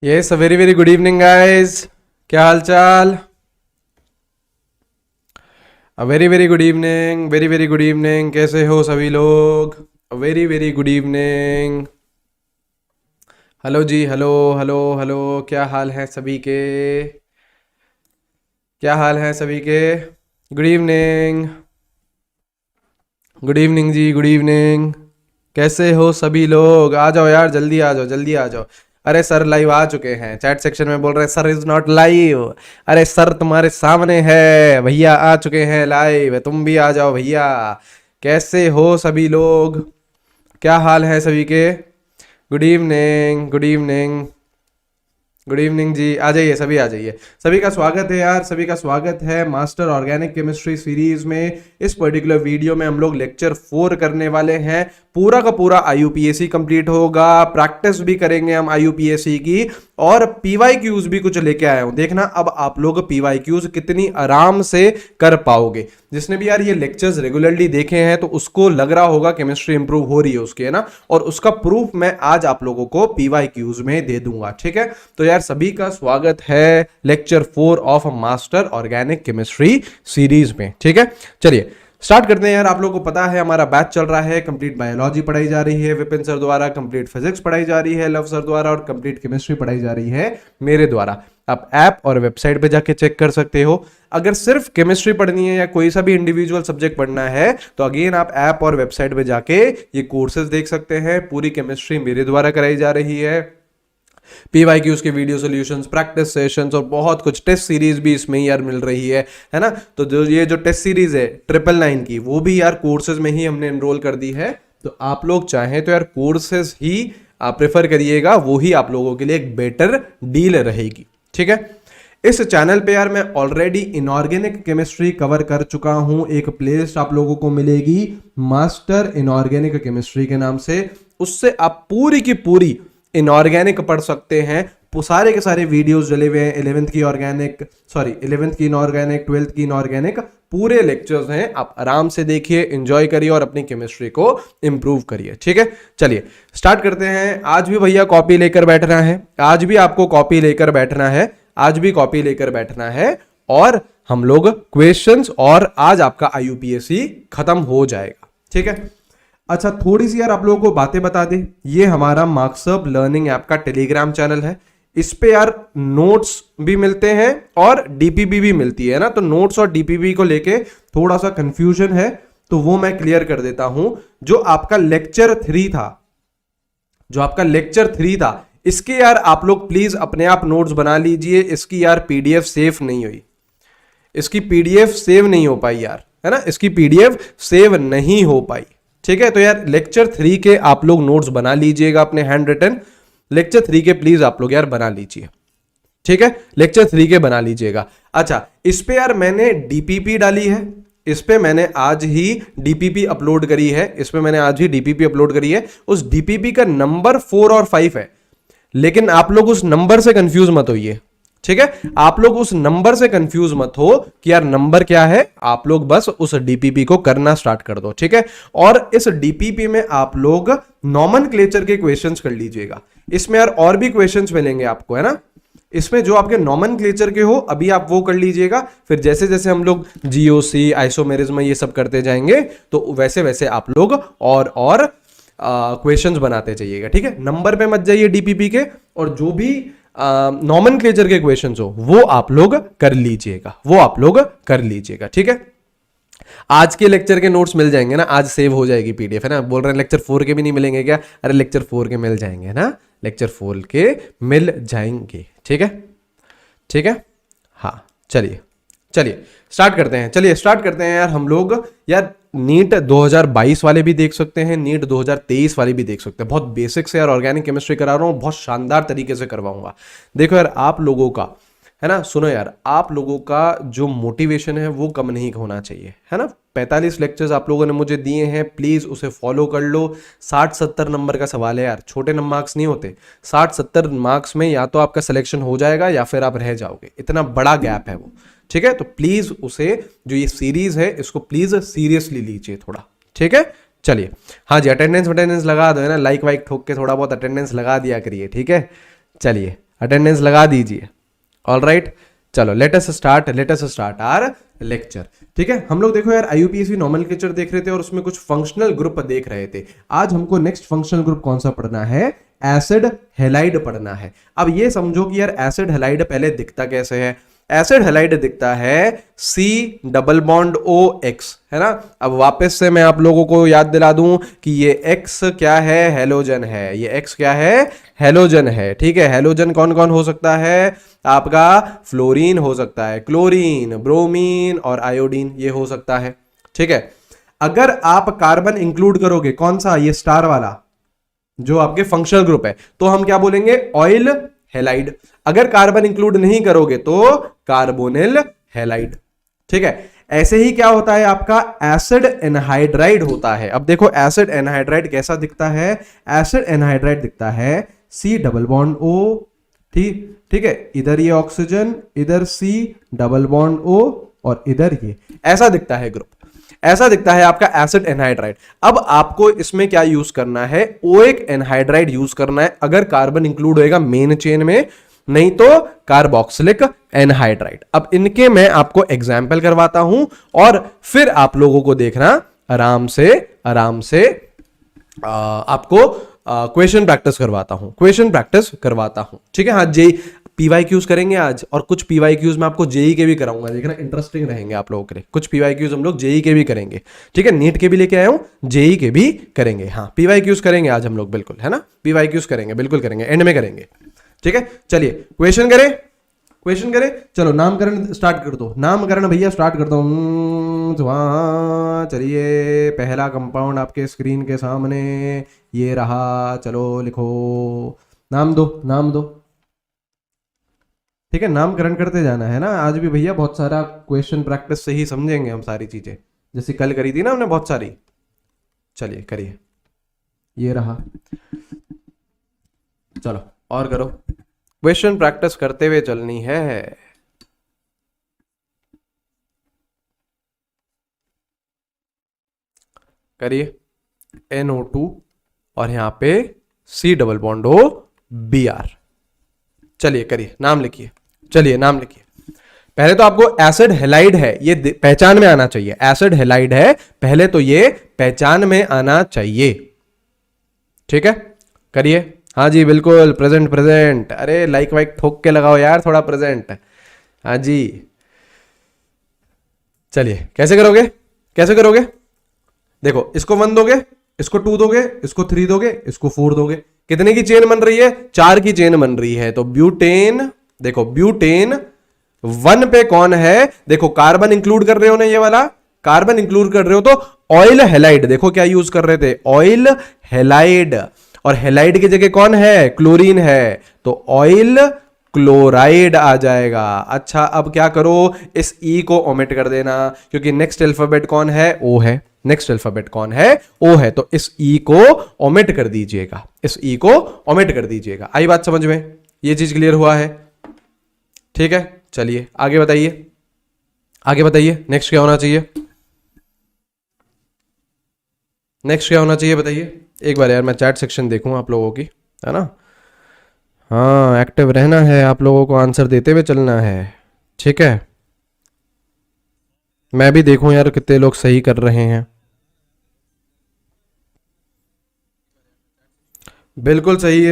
Yes, very very good evening guys. क्या हाल चाल? Very very good evening, very very good evening. कैसे हो सभी लोग? Very very good evening. Hello जी, हेलो हेलो हेलो। क्या हाल है सभी के? क्या हाल है सभी के? गुड इवनिंग, गुड इवनिंग जी, गुड इवनिंग। कैसे हो सभी लोग? आ जाओ यार, जल्दी आ जाओ, जल्दी आ जाओ। अरे सर लाइव आ चुके हैं, चैट सेक्शन में बोल रहे हैं सर इज नॉट लाइव। अरे सर तुम्हारे सामने है, भैया आ चुके हैं लाइव, तुम भी आ जाओ भैया। कैसे हो सभी लोग? क्या हाल है सभी के? Good evening, good evening, good evening जी। आ जाइए, सभी आ जाइए। सभी का स्वागत है यार, सभी का स्वागत है मास्टर ऑर्गेनिक केमिस्ट्री सीरीज में। इस पर्टिकुलर वीडियो में हम लोग लेक्चर 4 करने वाले हैं। पूरा का पूरा आईयूपीएसी कंप्लीट होगा, प्रैक्टिस भी करेंगे हम आईयूपीएसी की, और पीवाईक्यूज भी कुछ लेके आया हूं। देखना अब आप लोग पीवाईक्यूज कितनी आराम से कर पाओगे। जिसने भी यार ये लेक्चर्स रेगुलरली देखे हैं तो उसको लग रहा होगा केमिस्ट्री इंप्रूव हो रही है उसकी, है ना। और उसका प्रूफ मैं आज आप लोगों को पीवाईक्यूज में दे दूंगा, ठीक है। तो यार सभी का स्वागत है lecture 4 of master organic chemistry series में, ठीक है। चलिए स्टार्ट करते हैं यार। आप लोगों को पता है हमारा बैच चल रहा है, कंप्लीट बायोलॉजी पढ़ाई जा रही है विपिन सर द्वारा, कंप्लीट फिजिक्स पढ़ाई जा रही है लव सर द्वारा, और कंप्लीट केमिस्ट्री पढ़ाई जा रही है मेरे द्वारा। आप ऐप और वेबसाइट पे जाके चेक कर सकते हो। अगर सिर्फ केमिस्ट्री पढ़नी है या कोई सा भी इंडिविजुअल सब्जेक्ट पढ़ना है तो अगेन आप ऐप और वेबसाइट पे जाके ये कोर्सेज देख सकते हैं। पूरी केमिस्ट्री मेरे द्वारा कराई जा रही है। पीवाईक्यूज के वीडियो सॉल्यूशंस, प्रैक्टिस सेशंस और बहुत कुछ, टेस्ट सीरीज भी इसमें ही यार मिल रही है ना। तो जो टेस्ट सीरीज है 999 की, वो भी यार कोर्सेज में ही हमने एनरोल कर दी है। तो आप लोग चाहें तो यार कोर्सेज ही प्रेफर करिएगा, वो ही आप लोगों के लिए एक बेटर डील रहेगी, ठीक है। इस चैनल पे यार मैं ऑलरेडी इनऑर्गेनिक केमिस्ट्री कवर कर चुका हूं। एक प्लेलिस्ट आप लोगों को मिलेगी मास्टर इनऑर्गेनिक केमिस्ट्री के नाम से, उससे आप पूरी की पूरी इनऑर्गेनिक पढ़ सकते हैं। सारे के सारे वीडियोस डले हुए हैं। 11th की इनऑर्गेनिक, 12th की इनऑर्गेनिक पूरे लेक्चर्स हैं। आप आराम से देखिए, एंजॉय करिए और अपनी केमिस्ट्री को इंप्रूव करिए, ठीक है। चलिए स्टार्ट करते हैं। आज भी भैया कॉपी लेकर बैठना है, आज भी आपको कॉपी लेकर बैठना है, आज भी कॉपी लेकर बैठना है, और हम लोग क्वेश्चंस, और आज आपका आईयूपीएसी खत्म हो जाएगा, ठीक है। अच्छा थोड़ी सी यार आप लोगों को बातें बता दें। ये हमारा मार्क्सअप लर्निंग ऐप का टेलीग्राम चैनल है। इस पे यार नोट्स भी मिलते हैं और डीपीपी भी मिलती है ना। तो नोट्स और डीपीपी को लेके थोड़ा सा कंफ्यूजन है, तो वो मैं क्लियर कर देता हूं। जो आपका लेक्चर 3 था, इसके यार आप लोग प्लीज अपने आप नोट्स बना लीजिए। इसकी यार पीडीएफ सेव नहीं हुई, इसकी पीडीएफ सेव नहीं हो पाई यार, है ना। इसकी पीडीएफ सेव नहीं हो पाई, ठीक है। तो यार लेक्चर 3 के आप लोग नोट्स बना लीजिएगा अपने हैंड रिटन। लेक्चर 3 के प्लीज आप लोग यार बना लीजिए, ठीक है। लेक्चर 3 के बना लीजिएगा। अच्छा इस पे यार मैंने डीपीपी डाली है, इस पे मैंने आज ही डीपीपी अपलोड करी है, उस डीपीपी का नंबर 4 और 5 है। लेकिन आप लोग उस नंबर से कंफ्यूज मत होइए, ठीक है। आप लोग उस नंबर से कंफ्यूज मत हो कि यार नंबर क्या है। आप लोग बस उस डीपीपी को करना स्टार्ट कर दो, ठीक है। और इस डीपीपी में आप लोग नॉमेनक्लेचर के क्वेश्चंस कर लीजिएगा। इसमें यार और भी क्वेश्चंस मिलेंगे आपको, है ना। इसमें जो आपके नॉमेनक्लेचर के हो अभी आप वो कर लीजिएगा। फिर जैसे जैसे हम लोग जीओसी, आइसोमेरिज्म ये सब करते जाएंगे तो वैसे वैसे आप लोग और क्वेश्चंस बनाते जाइएगा, ठीक है। नंबर पे मत जाइए डीपीपी के, और जो भी नॉमेनक्लेचर के क्वेश्चंस हो वो आप लोग कर लीजिएगा, ठीक है। आज के लेक्चर के नोट्स मिल जाएंगे ना, आज सेव हो जाएगी पीडीएफ, है ना। बोल रहे हैं लेक्चर 4 के भी नहीं मिलेंगे क्या? अरे लेक्चर 4 के मिल जाएंगे ना, लेक्चर 4 के मिल जाएंगे, ठीक है, ठीक है। हाँ चलिए स्टार्ट करते हैं यार। हम लोग यार नीट 2022 वाले भी देख सकते हैं, नीट 2023 वाले भी देख सकते हैं। बहुत बेसिक से यार ऑर्गेनिक केमिस्ट्री करा रहा हूं, बहुत शानदार तरीके से करवाऊंगा। देखो यार आप लोगों का, है ना, सुनो यार, आप लोगों का जो मोटिवेशन है वो कम नहीं होना चाहिए, है ना। 45 लेक्चर्स आप लोगों ने मुझे दिए हैं, प्लीज उसे फॉलो कर लो। 60-70 नंबर का सवाल है यार, छोटे मार्क्स नहीं होते। 60-70 मार्क्स में या तो आपका सिलेक्शन हो जाएगा या फिर आप रह जाओगे, इतना बड़ा गैप है वो, ठीक है। तो प्लीज उसे, जो ये सीरीज है इसको प्लीज सीरियसली लीजिए थोड़ा, ठीक है। चलिए हाँ जी, अटेंडेंस लगा दो, है ना, लाइक वाइक ठोक के थोड़ा बहुत अटेंडेंस लगा दिया करिए, ठीक है। चलिए अटेंडेंस लगा दीजिए। ऑल राइट, चलो let us start our lecture. ठीक है, हम लोग देखो यार IUPAC नोमेनक्लेचर देख रहे थे और उसमें कुछ फंक्शनल ग्रुप देख रहे थे। आज हमको नेक्स्ट फंक्शनल ग्रुप कौन सा पढ़ना है? एसिड हैलाइड पढ़ना है। अब ये समझो कि यार एसिड हैलाइड पहले दिखता कैसे है? एसिड हैलाइड दिखता है C डबल बॉन्ड OX, है ना। अब वापस से मैं आप लोगों को याद दिला दूं कि ये X क्या है? हेलोजन है। ये X क्या है? हेलोजन है। ठीक है, हेलोजन कौन कौन हो सकता है? आपका फ्लोरीन हो सकता है, क्लोरीन, ब्रोमीन और आयोडीन ये हो सकता है। ठीक है, अगर आप कार्बन इंक्लूड करोगे, कौन सा? ये स्टार वाला जो आपके फंक्शनल ग्रुप है, तो हम क्या बोलेंगे? Oil halide. अगर कार्बन इंक्लूड नहीं करोगे तो कार्बोनिल हैलाइड। ठीक है, ऐसे ही क्या होता है आपका? एसिड एनहाइड्राइड होता है। अब देखो एसिड एनहाइड्राइड कैसा दिखता है? एसिड एनहाइड्राइड दिखता है C डबल बॉन्ड O, ठीक है, इधर ये ऑक्सीजन, इधर C डबल बॉन्ड O और इधर ये, ऐसा दिखता है ग्रुप। ऐसा दिखता है आपका एसिड एनहाइड्राइड। अब आपको इसमें क्या यूज करना है? OH एनहाइड्राइड यूज करना है अगर कार्बन इंक्लूड होएगा मेन चेन में, नहीं तो कार्बोक्सिलिक एनहाइड्राइड। अब इनके मैं आपको एग्जाम्पल करवाता हूं और फिर आप लोगों को देखना आराम से आपको क्वेश्चन प्रैक्टिस करवाता हूं। ठीक है, हाँ जेई PYQs करेंगे आज, और कुछ PYQs मैं आपको जेई के भी कराऊंगा, देखना इंटरेस्टिंग रहेंगे आप लोगों के लिए। कुछ PYQs हम लोग जेई के भी करेंगे। ठीक है, नीट के भी लेके आया हूं, जेई के भी करेंगे। हाँ, PYQs करेंगे आज हम लोग, बिल्कुल, है ना। PYQs करेंगे, बिल्कुल करेंगे, एंड में करेंगे। ठीक है, चलिए क्वेश्चन करें। चलो नामकरण स्टार्ट कर दो। नामकरण भैया स्टार्ट कर दो। चलिए, पहला कंपाउंड आपके स्क्रीन के सामने ये रहा। चलो लिखो, नाम दो। ठीक है, नामकरण करते जाना है ना। आज भी भैया बहुत सारा क्वेश्चन प्रैक्टिस से ही समझेंगे हम सारी चीजें, जैसे कल करी थी ना हमने बहुत सारी। चलिए करिए, ये रहा। चलो और करो, क्वेश्चन प्रैक्टिस करते हुए चलनी है। करिए, NO2 और यहां पे C double bond O Br। चलिए करिए, नाम लिखिए। पहले तो आपको एसिड हैलाइड है ये पहचान में आना चाहिए। एसिड हैलाइड है, पहले तो ये पहचान में आना चाहिए। ठीक है, करिए। हाँ जी बिल्कुल, प्रेजेंट। अरे लाइक वाइक ठोक के लगाओ यार, थोड़ा प्रेजेंट। हाँ जी, चलिए कैसे करोगे? देखो, इसको 1 दोगे, इसको 2 दोगे, इसको 3 दोगे, इसको 4 दोगे। कितने की चेन बन रही है? 4 की चेन बन रही है। तो ब्यूटेन, देखो ब्यूटेन 1 पे कौन है? देखो कार्बन इंक्लूड कर रहे हो ना, ये वाला कार्बन इंक्लूड कर रहे हो तो ऑयल हैलाइड। देखो क्या यूज कर रहे थे? Oil halide. और हैलाइड की जगह कौन है? क्लोरीन है, तो ऑयल क्लोराइड आ जाएगा। अच्छा, अब क्या करो? इस ई को ओमिट कर देना, क्योंकि नेक्स्ट अल्फाबेट कौन है? ओ है। नेक्स्ट अल्फाबेट कौन है? ओ है। तो इस ई को ओमिट कर दीजिएगा। आई बात समझ में? ये चीज क्लियर हुआ है? ठीक है, चलिए आगे बताइए। नेक्स्ट क्या होना चाहिए? बताइए एक बार यार, मैं चैट सेक्शन देखूं आप लोगों की, है ना। हाँ, एक्टिव रहना है आप लोगों को, आंसर देते हुए चलना है। ठीक है, मैं भी देखूं यार कितने लोग सही कर रहे हैं। बिल्कुल सही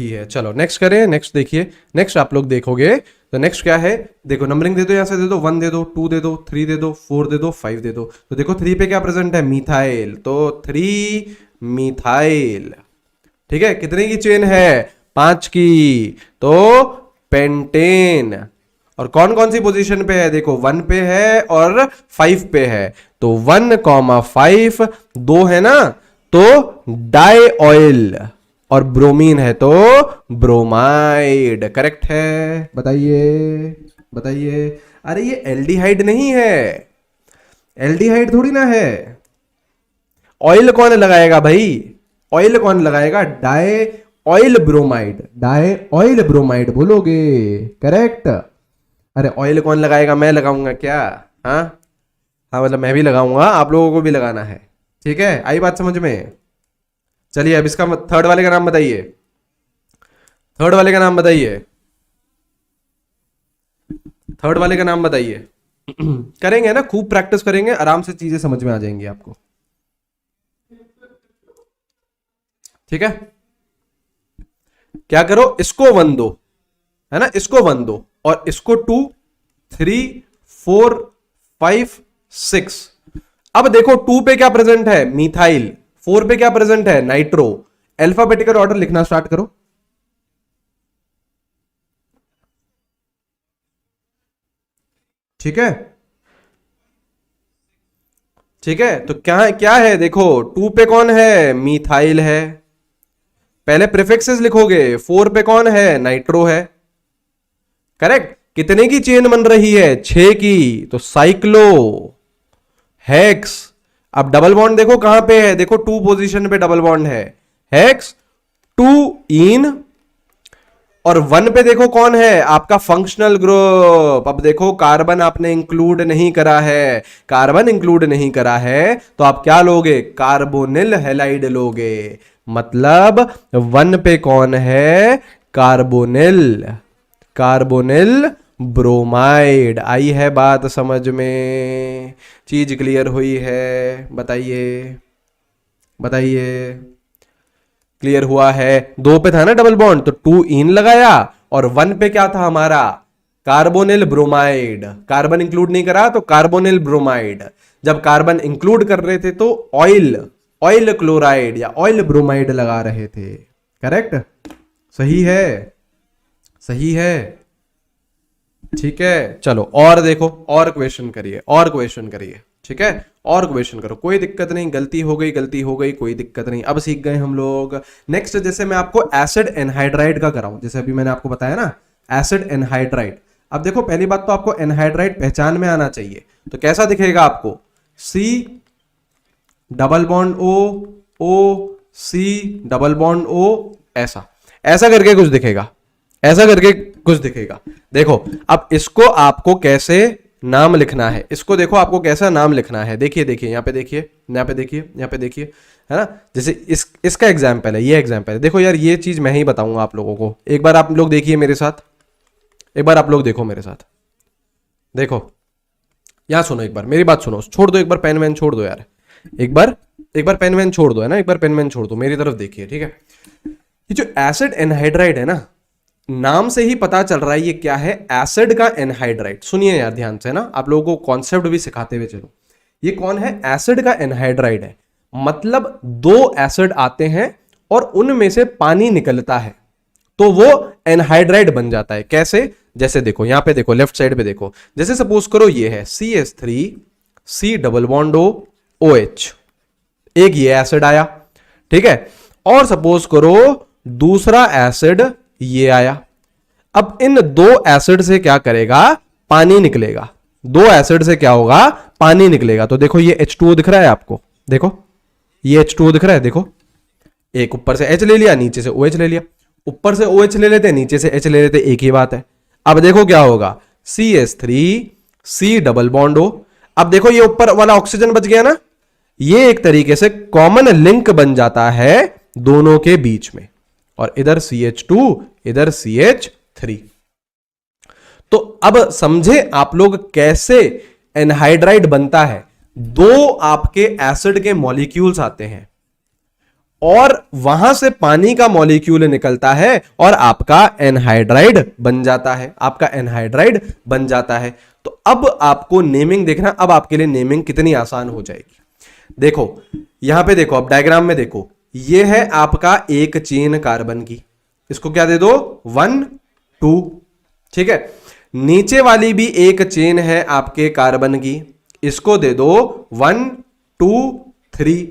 है। चलो नेक्स्ट करें। नेक्स्ट देखिए, नेक्स्ट आप लोग देखोगे तो नेक्स्ट क्या है? देखो नंबरिंग दे दो, यहां से दे दो, 1 दे दो, 2 दे दो, 3 दे दो, 4 दे दो, 5 दे दो। तो देखो 3 पे क्या प्रेजेंट है? मिथाइल। तो 3 मिथाइल। ठीक है, कितने की चेन है? 5 की। तो पेंटेन। और कौन कौन सी पोजीशन पे है? देखो 1 पे है और 5 पे है। तो 1,5 2 है ना, तो डाई ऑयल, और ब्रोमीन है तो ब्रोमाइड। करेक्ट है? बताइए। अरे ये एल्डिहाइड नहीं है, एल्डिहाइड थोड़ी ना है। ऑयल कौन लगाएगा भाई? डाई ऑयल ब्रोमाइड बोलोगे। करेक्ट। अरे ऑयल कौन लगाएगा? मैं लगाऊंगा क्या? हाँ, मतलब मैं भी लगाऊंगा, आप लोगों को भी लगाना है। ठीक है, आई बात समझ में? चलिए अब इसका थर्ड वाले का नाम बताइए। थर्ड वाले का नाम बताइए, थर्ड वाले का नाम बताइए। करेंगे ना, खूब प्रैक्टिस करेंगे, आराम से चीजें समझ में आ जाएंगी आपको। ठीक है, क्या करो, इसको 1 दो, है ना, इसको 1 दो और इसको 2, 3, 4, 5, 6। अब देखो 2 पे क्या प्रेजेंट है, मिथाइल, 4 पे क्या प्रेजेंट है, नाइट्रो। अल्फाबेटिकल ऑर्डर लिखना स्टार्ट करो। ठीक है, ठीक है, तो क्या क्या है, देखो 2 पे कौन है, मिथाइल है, पहले प्रीफिक्सेस लिखोगे। 4 पे कौन है, नाइट्रो है, करेक्ट। कितने की चेन बन रही है, 6 की, तो साइक्लो हेक्स। अब डबल बॉन्ड देखो कहां पे है, देखो 2 पोजीशन पे डबल बॉन्ड है, हेक्स 2 इन, और 1 पे देखो कौन है, आपका फंक्शनल ग्रुप। अब देखो कार्बन आपने इंक्लूड नहीं करा है, कार्बन इंक्लूड नहीं करा है, तो आप क्या लोगे, कार्बोनिल हैलाइड लोगे। मतलब 1 पे कौन है, कार्बोनिल, कार्बोनिल ब्रोमाइड। आई है बात समझ में, चीज क्लियर हुई है, बताइए बताइए, क्लियर हुआ है। 2 पे था ना डबल बॉन्ड, तो 2 इन लगाया, और 1 पे क्या था हमारा, कार्बोनिल ब्रोमाइड। कार्बन इंक्लूड नहीं करा तो कार्बोनिल ब्रोमाइड। जब कार्बन इंक्लूड कर रहे थे तो ऑयल, ऑयल क्लोराइड या ऑयल ब्रोमाइड लगा रहे थे। करेक्ट, सही है, सही है। ठीक है, चलो और देखो, और क्वेश्चन करिए, और क्वेश्चन करिए। ठीक है, और क्वेश्चन करो, कोई दिक्कत नहीं, गलती हो गई, गलती हो गई, कोई दिक्कत नहीं, अब सीख गए हम लोग। नेक्स्ट, जैसे मैं आपको एसिड एनहाइड्राइड का कराऊं, जैसे अभी मैंने आपको बताया ना, एसिड एनहाइड्राइड। अब देखो पहली बात तो आपको एनहाइड्राइड पहचान में आना चाहिए, तो कैसा दिखेगा आपको, C double bond O, O C double bond O, ऐसा ऐसा करके कुछ दिखेगा, ऐसा करके कुछ दिखेगा। देखो अब इसको आपको कैसे नाम लिखना है, इसको देखो आपको कैसा नाम लिखना है। देखिए देखिए, यहाँ पे देखिए, यहाँ पे देखिए, यहाँ पे देखिए, है ना। जैसे इसका एग्जाम्पल है, ये एग्जाम्पल है। देखो यार, ये चीज मैं ही बताऊंगा आप लोगों को, एक बार आप लोग देखिए मेरे साथ, एक बार आप लोग देखो मेरे साथ, देखो यहाँ सुनो, एक बार मेरी बात सुनो, छोड़ दो एक बार पेन वैन छोड़ दो यार, एक बार पेन वैन छोड़ दो, है ना, एक बार पेन वैन छोड़ दो, मेरी तरफ देखिए। ठीक है, ये जो एसिड एनहाइड्राइड है ना, नाम से ही पता चल रहा है ये क्या है, एसिड का एनहाइड्राइड। सुनिए यार ध्यान से ना, आप लोगों को कॉन्सेप्ट भी सिखाते हुए चलो। ये कौन है, एसिड का एनहाइड्राइड है, मतलब 2 एसिड आते हैं और उनमें से पानी निकलता है, तो वो एनहाइड्राइड बन जाता है। कैसे, जैसे देखो यहां पे देखो, लेफ्ट साइड पे देखो, जैसे सपोज करो ये है CH3 C double bond O OH, एक ये एसिड आया, ठीक है, और सपोज करो दूसरा एसिड ये आया। अब इन 2 एसिड से क्या करेगा, पानी निकलेगा, 2 एसिड से क्या होगा, पानी निकलेगा। तो देखो ये H2O दिख रहा है आपको, देखो ये H2O दिख रहा है, देखो एक ऊपर से H ले लिया, नीचे से OH ले लिया, ऊपर से OH ले लेते, नीचे से H ले लेते, एक ही बात है। अब देखो क्या होगा, CH3 C double bond O। अब देखो ये ऊपर वाला ऑक्सीजन बच गया ना, ये एक तरीके से कॉमन लिंक बन जाता है दोनों के बीच में, और इधर CH2 इधर CH3। तो अब समझे आप लोग कैसे एनहाइड्राइड बनता है। 2 आपके एसिड के मॉलिक्यूल्स आते हैं और वहां से पानी का मॉलिक्यूल निकलता है और आपका एनहाइड्राइड बन जाता है, आपका एनहाइड्राइड बन जाता है। तो अब आपको नेमिंग देखना, अब आपके लिए नेमिंग कितनी आसान हो जाएगी। देखो यहां पे देखो, अब डायग्राम में देखो, ये है आपका एक चेन कार्बन की, इसको क्या दे दो, 1 2, ठीक है। नीचे वाली भी एक चेन है आपके कार्बन की, इसको दे दो 1 2 3।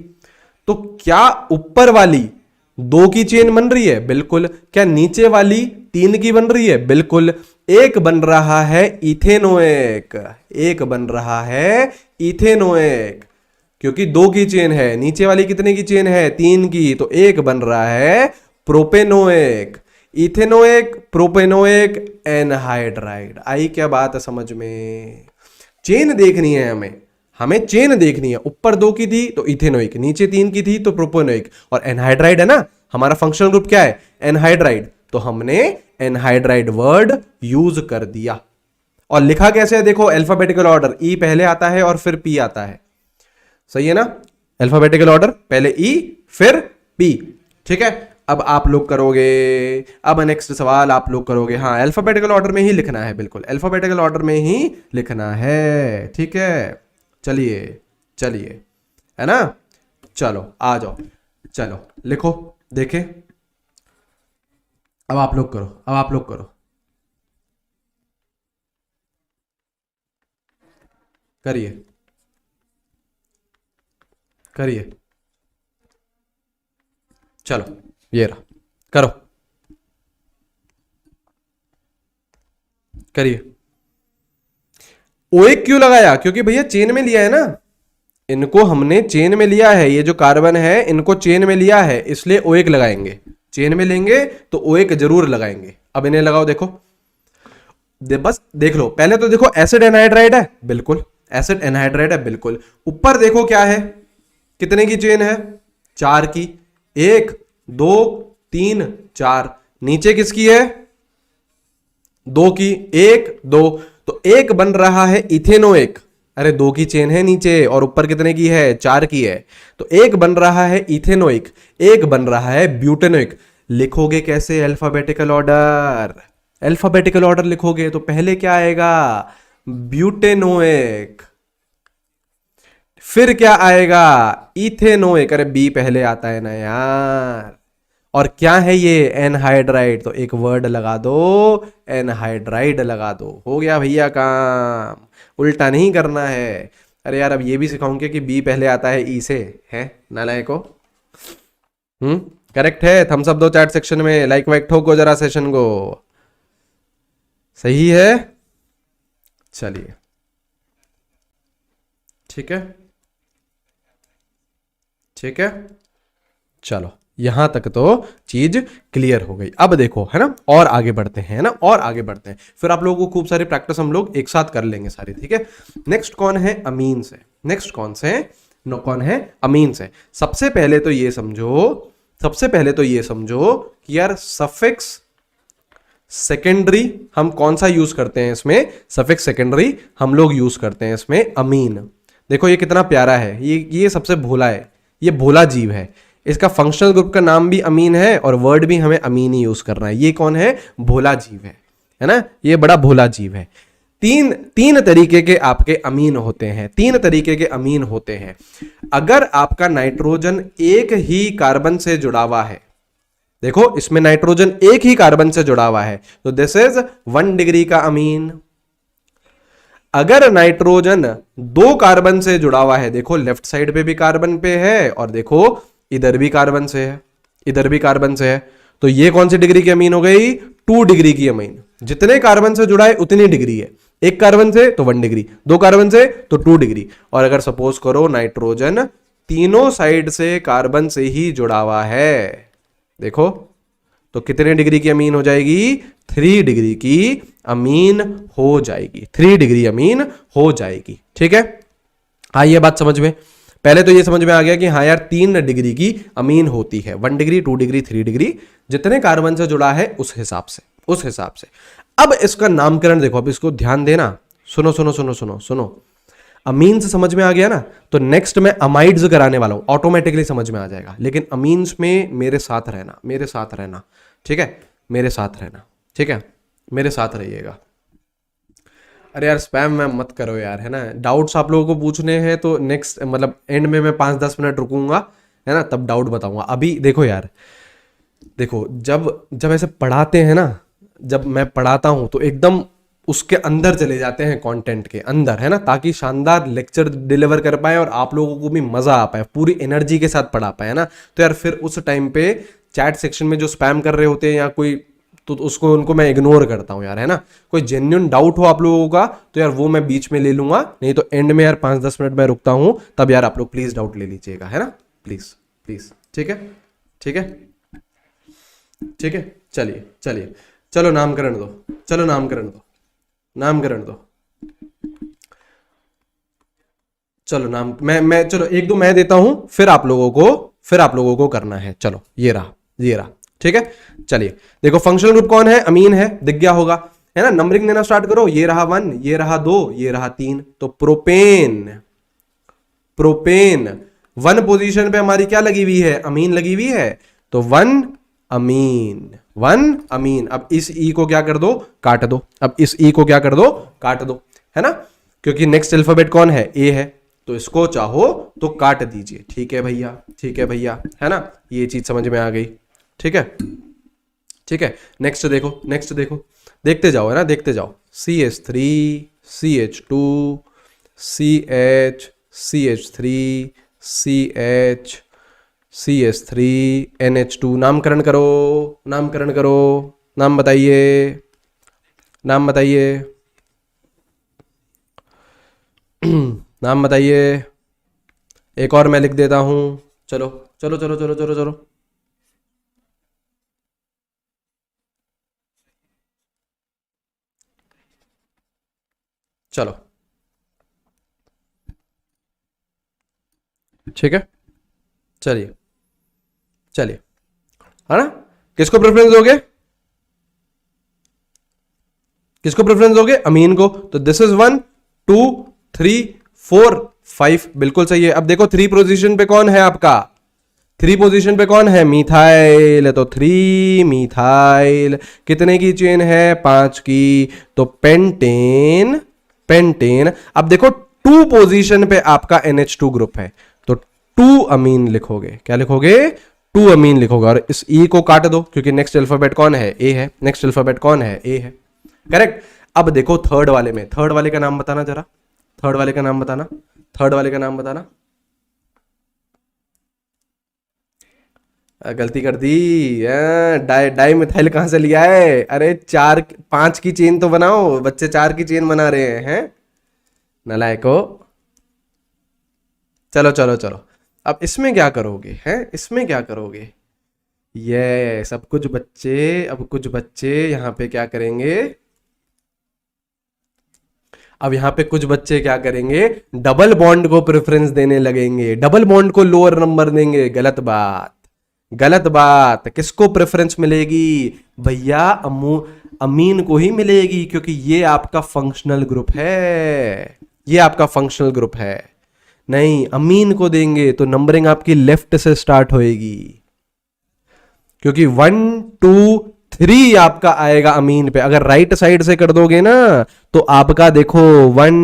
तो क्या ऊपर वाली 2 की चेन बन रही है, बिल्कुल। क्या नीचे वाली 3 की बन रही है, बिल्कुल। एक बन रहा है इथेनोइक, एक बन रहा है इथेनोइक, क्योंकि 2 की चेन है। नीचे वाली कितने की चेन है, 3 की, तो एक बन रहा है प्रोपेनोइक। Ethanoic, propanoic, anhydride. आई क्या बात है समझ में। चेन देखनी है हमें, हमें चेन देखनी है। ऊपर 2 की थी तो इथेनोइक, नीचे 3 की थी तो प्रोपेनोइक, और एनहाइड्राइड है ना, हमारा फंक्शनल ग्रुप क्या है, एनहाइड्राइड। तो हमने एनहाइड्राइड वर्ड यूज कर दिया। और लिखा कैसे है देखो, अल्फाबेटिकल ऑर्डर, ई पहले आता है और फिर पी आता है, सही है ना? अल्फाबेटिकल ऑर्डर, पहले ई फिर पी, ठीक है। अब आप लोग करोगे, अब नेक्स्ट सवाल आप लोग करोगे, हाँ अल्फाबेटिकल ऑर्डर में ही लिखना है, बिल्कुल अल्फाबेटिकल ऑर्डर में ही लिखना है, ठीक है। चलिए चलिए, है ना? चलो आ जाओ, चलो लिखो, देखे। अब आप लोग करो, अब आप लोग करो, करिए करिए, चलो ये रहा, करो, करिए। ओएक क्यों लगाया? क्योंकि भैया चेन में लिया है ना, इनको हमने चेन में लिया है, ये जो कार्बन है इनको चेन में लिया है, इसलिए ओएक लगाएंगे। चेन में लेंगे तो ओएक जरूर लगाएंगे। अब इन्हें लगाओ, देखो बस देख लो, पहले तो देखो एसिड एनहाइड्राइड है, बिल्कुल एसिड एनहाइड्राइड है, बिल्कुल। ऊपर देखो क्या है, कितने की चेन है? 4 की, 1 2 3 4। नीचे किसकी है? 2 की, 1 2, तो एक बन रहा है इथेनोएक। अरे 2 की चेन है नीचे और ऊपर कितने की है? 4 की है, तो एक बन रहा है इथेनोइक, एक बन रहा है ब्यूटेनोइक। लिखोगे कैसे अल्फाबेटिकल ऑर्डर? अल्फाबेटिकल ऑर्डर लिखोगे तो पहले क्या आएगा? ब्यूटेनोइक, फिर क्या आएगा? इथेनोइक। अरे बी पहले आता है ना यार। और क्या है ये? एनहाइड्राइड, तो एक वर्ड लगा दो, एनहाइड्राइड लगा दो, हो गया भैया काम। उल्टा नहीं करना है। अरे यार अब ये भी सिखाऊंगे कि बी पहले आता है ई से, है नालायको। करेक्ट है, थम्स अप दो चैट सेक्शन में, लाइक वाइक ठोको जरा सेशन को, सही है। चलिए ठीक है, ठीक है, चलो यहां तक तो चीज क्लियर हो गई। अब देखो, है ना, और आगे बढ़ते हैं, है ना, और आगे बढ़ते हैं, फिर आप लोगों को खूब सारी प्रैक्टिस हम लोग एक साथ कर लेंगे सारी, ठीक है। नेक्स्ट कौन है? अमीन्स है। नेक्स्ट कौन से? कौन है? अमीन्स है। सबसे पहले तो ये समझो, सबसे पहले तो ये समझो कि यार सफिक्स सेकेंडरी हम कौन सा यूज करते हैं इसमें? सफिक्स सेकेंडरी हम लोग यूज करते हैं इसमें अमीन। देखो ये कितना प्यारा है, ये सबसे भोला है, ये भोला जीव है। इसका फंक्शनल ग्रुप का नाम भी अमीन है और वर्ड भी हमें अमीन ही यूज करना है। ये कौन है? भोला जीव है ना, ये बड़ा भोला जीव है। तीन तरीके के आपके अमीन होते हैं, 3 तरीके के अमीन होते हैं। अगर आपका नाइट्रोजन एक ही कार्बन से जुड़ा हुआ है, देखो इसमें नाइट्रोजन एक ही कार्बन से जुड़ा हुआ है, तो दिस इज 1 डिग्री का अमीन। अगर नाइट्रोजन 2 कार्बन से जुड़ा हुआ है, देखो लेफ्ट साइड पे भी कार्बन पे है और देखो इधर भी कार्बन से है, इधर भी कार्बन से है, तो ये कौन सी डिग्री की अमीन हो गई? 2 डिग्री की अमीन। जितने कार्बन से जुड़ा है उतनी डिग्री है। एक कार्बन से तो 1 डिग्री, 2 कार्बन से तो 2 डिग्री। और अगर सपोज करो नाइट्रोजन तीनों साइड से कार्बन से ही जुड़ा हुआ है, देखो तो कितने डिग्री की अमीन हो जाएगी? 3 डिग्री की अमीन हो जाएगी, 3 डिग्री अमीन हो जाएगी, ठीक है। हाँ ये बात समझ में, पहले तो ये समझ में आ गया कि हाँ यार 3 डिग्री की अमीन होती है, 1 डिग्री 2 डिग्री 3 डिग्री, जितने कार्बन से जुड़ा है उस हिसाब से, उस हिसाब से। अब इसका नामकरण देखो, अब इसको ध्यान देना, सुनो सुनो सुनो सुनो सुनो। अमीन्स समझ में आ गया ना, तो नेक्स्ट मैं अमाइड्स कराने वाला हूं, ऑटोमेटिकली समझ में आ जाएगा। लेकिन अमीन्स में मेरे साथ रहना, मेरे साथ रहना, ठीक है, मेरे साथ रहना, ठीक है, मेरे साथ रहिएगा। अरे यार स्पैम में मत करो यार, है ना। डाउट्स आप लोगों को पूछने हैं तो नेक्स्ट मतलब एंड में मैं 5-10 मिनट रुकूंगा, है ना, तब डाउट बताऊंगा। अभी देखो यार, देखो जब जब ऐसे पढ़ाते हैं ना, जब मैं पढ़ाता हूं तो एकदम उसके अंदर चले जाते हैं, कंटेंट के अंदर, है ना, ताकि शानदार लेक्चर डिलीवर कर पाए और आप लोगों को भी मजा आ पाए, पूरी एनर्जी के साथ पढ़ा पाए, है ना। तो यार फिर उस टाइम पे चैट सेक्शन में जो स्पैम कर रहे होते हैं या कोई, तो उसको उनको मैं इग्नोर करता हूँ यार, है ना। कोई जेन्युइन डाउट हो आप लोगों का तो यार वो मैं बीच में ले लूंगा, नहीं तो एंड में यार 5-10 मिनट मैं रुकता हूँ, तब यार आप लोग प्लीज डाउट ले लीजिएगा, है ना, प्लीज प्लीज, ठीक है, ठीक है, ठीक है। चलिए चलिए, चलो नामकरण दो, चलो नामकरण दो, नामकरण दो, चलो नाम मैं चलो 1-2 मैं देता हूं, फिर आप लोगों को करना है। चलो ये रहा, ये रहा, ठीक है, चलिए देखो फंक्शनल ग्रुप कौन है, अमीन है, दिख गया होगा, है ना। नंबरिंग देना स्टार्ट करो, ये रहा 1, ये रहा 2, ये रहा 3, तो प्रोपेन, प्रोपेन 1 पोजीशन पे हमारी क्या लगी हुई है, अमीन लगी हुई है, तो 1 अमीन, 1 अमीन। अब इस ई को क्या कर दो, काट दो, अब इस ई को क्या कर दो, काट दो, है ना, क्योंकि नेक्स्ट अल्फाबेट कौन है, ए है, तो इसको चाहो तो काट दीजिए। ठीक है भैया, ठीक है भैया, है ना, ये चीज समझ में आ गई। ठीक है, ठीक है, नेक्स्ट देखो, नेक्स्ट देखो, देखते जाओ, है ना, देखते जाओ। CH3, CH2, CH, CH3, CH, CH3, NH2, नामकरण करो, नामकरण करो, नाम बताइए, नाम बताइए, नाम बताइए। एक और मैं लिख देता हूं, चलो चलो चलो चलो चलो चलो, चलो, ठीक है, चलिए, चलिए, है ना। किसको प्रेफरेंस दोगे, किसको प्रेफरेंस दोगे, अमीन को। तो दिस इज 1 2 3 4 5, बिल्कुल सही है। अब देखो 3 पोजीशन पे कौन है आपका, 3 पोजीशन पे कौन है, मिथाइल, तो 3 मिथाइल, कितने की चेन है, 5 की, तो पेंटेन, पेंटेन। अब देखो 2 पोजीशन पे आपका NH2 ग्रुप है, तो 2 अमीन लिखोगे, क्या लिखोगे, 2 अमीन लिखोगे, और इस ई को काट दो क्योंकि नेक्स्ट अल्फाबेट कौन है, ए है, नेक्स्ट अल्फाबेट कौन है, ए है, करेक्ट। अब देखो थर्ड वाले में, थर्ड वाले का नाम बताना जरा, थर्ड वाले का नाम बताना, थर्ड वाले का नाम बताना। गलती कर दी, डाई डाई मिथाइल कहां से लिया है, अरे 4 5 की चेन तो बनाओ, बच्चे 4 की चेन बना रहे हैं, नलायको। चलो चलो चलो, अब इसमें क्या करोगे, हैं इसमें क्या करोगे, ये सब कुछ बच्चे, अब कुछ बच्चे यहां पे क्या करेंगे, अब यहां पे कुछ बच्चे क्या करेंगे, डबल बॉन्ड को प्रेफरेंस देने लगेंगे, डबल बॉन्ड को लोअर नंबर देंगे, गलत बात, गलत बात। किसको प्रेफरेंस मिलेगी भैया, अमीन को ही मिलेगी, क्योंकि ये आपका फंक्शनल ग्रुप है, ये आपका फंक्शनल ग्रुप है। नहीं, अमीन को देंगे तो नंबरिंग आपकी लेफ्ट से स्टार्ट होएगी, क्योंकि 1 2 3 आपका आएगा अमीन पे। अगर राइट साइड से कर दोगे ना तो आपका देखो 1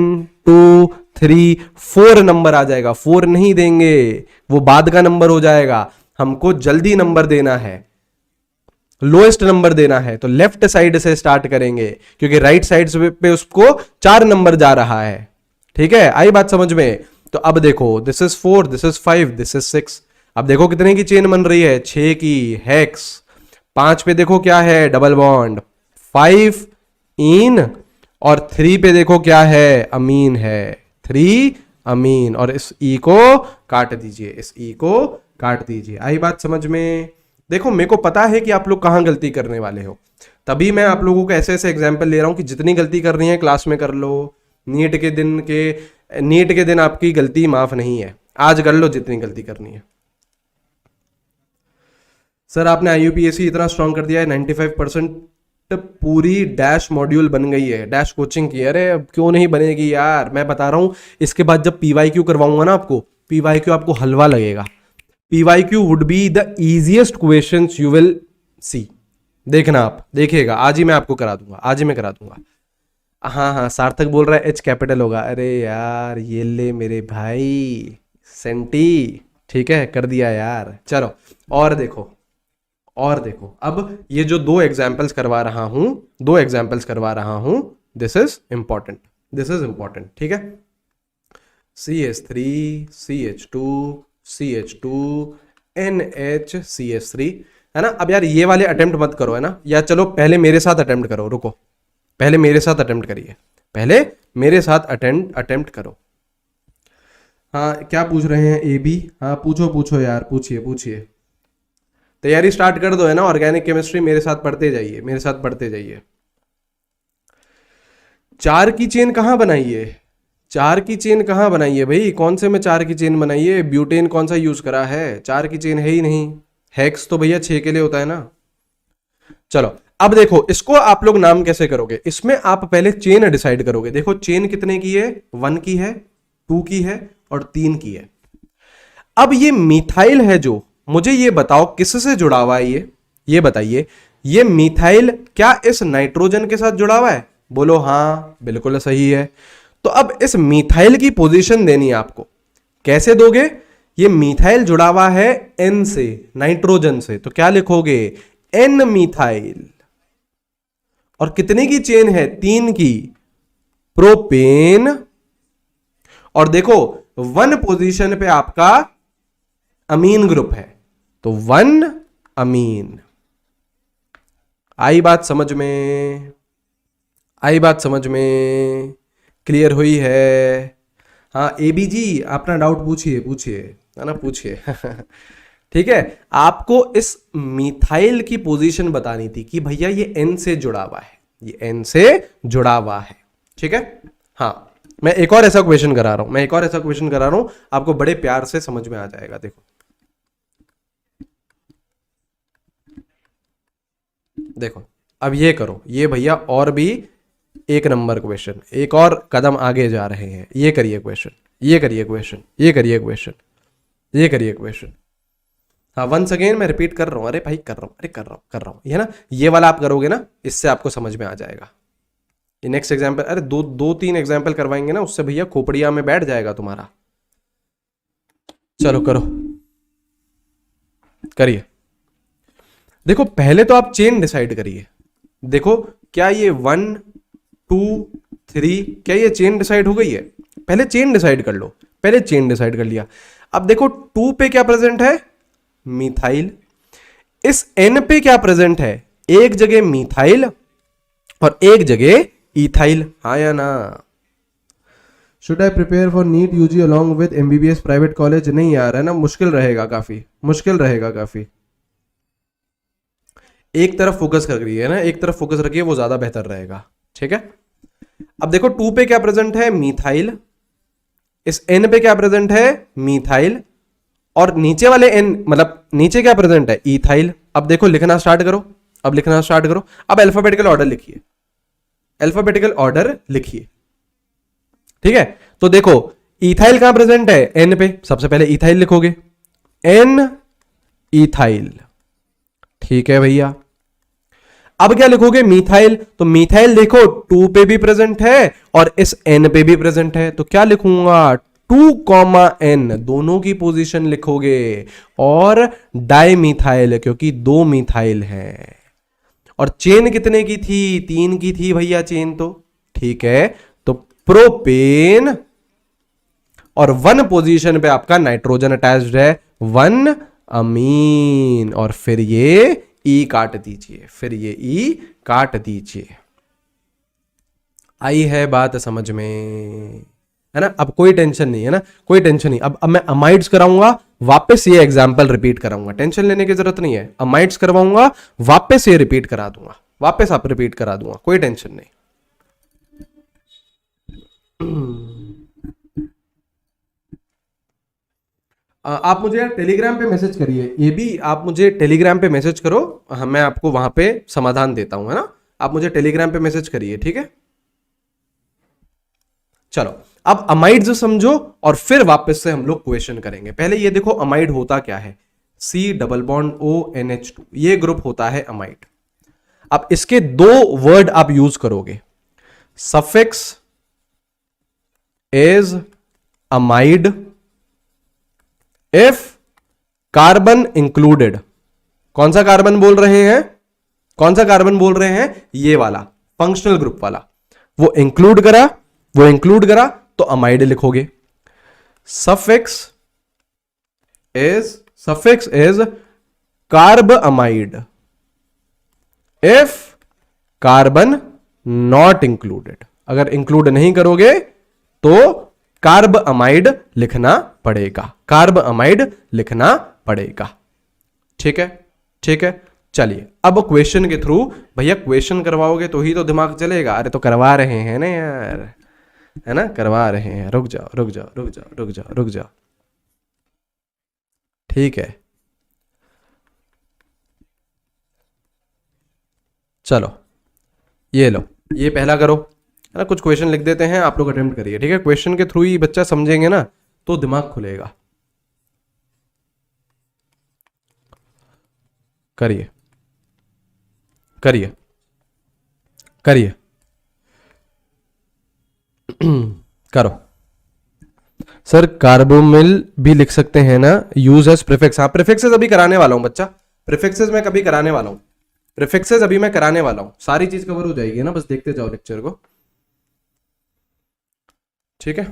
2 3 4 नंबर आ जाएगा, 4 नहीं देंगे, वो बाद का नंबर हो जाएगा। हमको जल्दी नंबर देना है, लोएस्ट नंबर देना है, तो लेफ्ट साइड से स्टार्ट करेंगे, क्योंकि राइट साइड पे उसको 4 नंबर जा रहा है। ठीक है, आई बात समझ में। तो अब देखो this is 4, this is 5, this is 6। अब देखो कितने की चेन बन रही है, 6 की, हेक्स। 5 पे देखो क्या है, डबल बॉन्ड, 5 इन, और 3 पे देखो क्या है, अमीन है, 3 अमीन, और इस ई को काट दीजिए, इस ई को काट दीजिए। आई बात समझ में। देखो मेरे को पता है कि आप लोग कहां गलती करने वाले हो, तभी मैं आप लोगों को ऐसे ऐसे एग्जाम्पल ले रहा हूं कि जितनी गलती करनी है क्लास में कर लो। नीट के दिन आपकी गलती माफ नहीं है, आज कर लो जितनी गलती करनी है। सर आपने IUPAC इतना स्ट्रांग कर दिया है, 95% पूरी डैश मॉड्यूल बन गई है, डैश कोचिंग की। अरे अब क्यों नहीं बनेगी यार, मैं बता रहा हूं, इसके बाद जब PYQ करवाऊंगा ना आपको, PYQ आपको हलवा लगेगा। PYQ would be the easiest questions you will see, देखना आप, देखिएगा, आज ही मैं आपको करा दूंगा, आज ही मैं करा दूंगा। हाँ हाँ, सार्थक बोल रहा है H कैपिटल होगा, अरे यार ये ले मेरे भाई सेंटी, ठीक है कर दिया यार। चलो और देखो, और देखो, अब ये जो 2 एग्जाम्पल्स करवा रहा हूं, 2 एग्जाम्पल्स करवा रहा हूं, this is important, this is important, ठीक है। CH3, CH2, CH2, NHCH3, है ना। अब यार ये वाले अटेम्प्ट मत करो, है ना, या चलो पहले मेरे साथ अटेम्प्ट करो, रुको, पहले मेरे साथ अटेम्प्ट करिए, पहले मेरे साथ अटेम्प्ट करो। हाँ क्या पूछ रहे हैं AB, हाँ पूछो पूछो यार, पूछिए पूछिए, तैयारी स्टार्ट कर दो, है ना। ऑर्गेनिक केमिस्ट्री मेरे साथ पढ़ते जाइए, मेरे साथ पढ़ते जाइए। 4 की चेन कहाँ बनाइए, 4 की चेन कहाँ बनाइए भाई, कौन से में 4 की चेन बनाइए, ब्यूटेन कौन सा यूज करा है, 4 की चेन है ही नहीं। हेक्स तो भैया 6 के लिए होता है ना, चलो अब देखो इसको आप लोग नाम कैसे करोगे, इसमें आप पहले चेन डिसाइड करोगे। देखो चेन कितने की है, 1 की है, 2 की है और 3 की है। अब ये मिथाइल है जो, मुझे ये बताओ किससे जुड़ा हुआ है ये बताइए। ये मिथाइल क्या इस नाइट्रोजन के साथ जुड़ा हुआ है? बोलो हाँ, बिल्कुल सही है। तो अब इस मिथाइल की पोजीशन देनी है आपको, कैसे दोगे? ये मिथाइल जुड़ा हुआ है N से, नाइट्रोजन से, तो क्या लिखोगे? N methyl. और कितने की चेन है? 3 की, प्रोपेन। और देखो 1 पोजीशन पे आपका अमीन ग्रुप है, तो 1 अमीन। आई बात समझ में? आई बात समझ में? क्लियर हुई है? हाँ एबी जी अपना डाउट पूछिए, पूछिए, है ना, पूछिए। ठीक है, आपको इस मिथाइल की पोजीशन बतानी थी कि भैया ये N से जुड़ा हुआ है, ये N से जुड़ा हुआ है। ठीक है, हाँ मैं एक और ऐसा क्वेश्चन करा रहा हूं, आपको बड़े प्यार से समझ में आ जाएगा। देखो देखो अब ये करो, ये भैया और भी 1 नंबर क्वेश्चन, एक और कदम आगे जा रहे हैं। ये करिए क्वेश्चन, ये करिए क्वेश्चन, ये करिए क्वेश्चन, ये करिए क्वेश्चन। हाँ वंस अगेन मैं रिपीट कर रहा हूं, अरे भाई कर रहा हूं, अरे कर रहा हूं, ये ना, ये वाला आप करोगे ना, इससे आपको समझ में आ जाएगा। ये नेक्स्ट एग्जाम्पल, अरे 2-3 एग्जाम्पल करवाएंगे ना, उससे भैया खोपड़िया में बैठ जाएगा तुम्हारा। चलो करो, करिए। देखो पहले तो आप चेन डिसाइड करिए। देखो क्या ये 1 2 3, क्या ये चेन डिसाइड हो गई है? पहले चेन डिसाइड कर लो, पहले चेन डिसाइड कर लिया। अब देखो 2 पे क्या प्रेजेंट है? मिथाइल। इस N पे क्या प्रेजेंट है? एक जगह मिथाइल और एक जगह इथाइल, हाँ या ना? Should I prepare for NEET UG along with MBBS private college? नहीं यार, है ना, मुश्किल रहेगा काफी, मुश्किल रहेगा काफी। एक तरफ फोकस कर रही है ना, एक तरफ फोकस रखिए, वो ज्यादा बेहतर रहेगा। ठीक है, अब देखो 2 पे क्या प्रेजेंट है? मिथाइल। इस N पे क्या प्रेजेंट है? मिथाइल। और नीचे वाले N मतलब नीचे क्या प्रेजेंट है? इथाइल। अब देखो लिखना स्टार्ट करो, अब लिखना स्टार्ट करो। अब अल्फाबेटिकल ऑर्डर लिखिए, अल्फाबेटिकल ऑर्डर लिखिए। ठीक है, तो देखो इथाइल कहां प्रेजेंट है? N पे, सबसे पहले इथाइल लिखोगे, N इथाइल। ठीक है भैया, अब क्या लिखोगे? मिथाइल। तो मिथाइल देखो 2 पे भी प्रेजेंट है और इस N पे भी प्रेजेंट है, तो क्या लिखूंगा? 2, N, दोनों की पोजीशन लिखोगे। और डाई मिथाइल, क्योंकि 2 मिथाइल है। और चेन कितने की थी? 3 की थी भैया चेन तो। ठीक है, तो प्रोपेन और 1 पोजीशन पे आपका नाइट्रोजन अटैच्ड है, 1 अमीन। और फिर ये ई काट दीजिए, फिर ये ई काट दीजिए। आई है बात समझ में, है ना? अब कोई टेंशन नहीं है ना, कोई टेंशन नहीं। अब मैं अमाइड्स कराऊंगा, वापस ये एग्जाम्पल रिपीट कराऊंगा, टेंशन लेने की जरूरत नहीं है। अमाइड्स करवाऊंगा, वापस ये रिपीट करा दूंगा, वापस आप रिपीट करा दूंगा, कोई टेंशन नहीं। आप मुझे यार टेलीग्राम पे मैसेज करिए, ये भी आप मुझे टेलीग्राम पे मैसेज करो, मैं आपको वहां पे समाधान देता हूं, है ना? आप मुझे टेलीग्राम पे मैसेज करिए, ठीक है? चलो अब अमाइड जो समझो और फिर वापस से हम लोग क्वेश्चन करेंगे। पहले ये देखो अमाइड होता क्या है? C++ONH2, ये ग्रुप होता है अमाइड। अब इसके 2 वर्ड आप यूज करोगे, suffix is amide if carbon included. कौन सा कार्बन बोल रहे हैं? कौन सा कार्बन बोल रहे हैं? ये वाला फंक्शनल ग्रुप वाला, वो इंक्लूड करा, वो इंक्लूड करा तो अमाइड लिखोगे। Suffix is carb amide if carbon not included. अगर इंक्लूड नहीं करोगे तो कार्ब अमाइड लिखना पड़ेगा, कार्ब अमाइड लिखना पड़ेगा। ठीक है, ठीक है, चलिए अब क्वेश्चन के थ्रू, भैया क्वेश्चन करवाओगे तो ही तो दिमाग चलेगा। अरे तो करवा रहे हैं ना यार, है ना, करवा रहे हैं। रुक जाओ रुक जाओ रुक जाओ रुक जाओ रुक जाओ, ठीक है। चलो ये लो, ये पहला करो, है ना। कुछ क्वेश्चन लिख देते हैं, आप लोग अटेम्प्ट करिए, ठीक है। क्वेश्चन के थ्रू ही बच्चा समझेंगे ना तो दिमाग खुलेगा। करिए करिए करिए करो। सर कार्बोमिल भी लिख सकते हैं ना, यूज एज प्रीफिक्स। हाँ प्रीफिक्सेस अभी कराने वाला हूं बच्चा, प्रीफिक्सेस मैं कभी कराने वाला हूं, प्रीफिक्सेस अभी मैं कराने वाला हूं, सारी चीज कवर हो जाएगी ना, बस देखते जाओ लेक्चर को, ठीक है।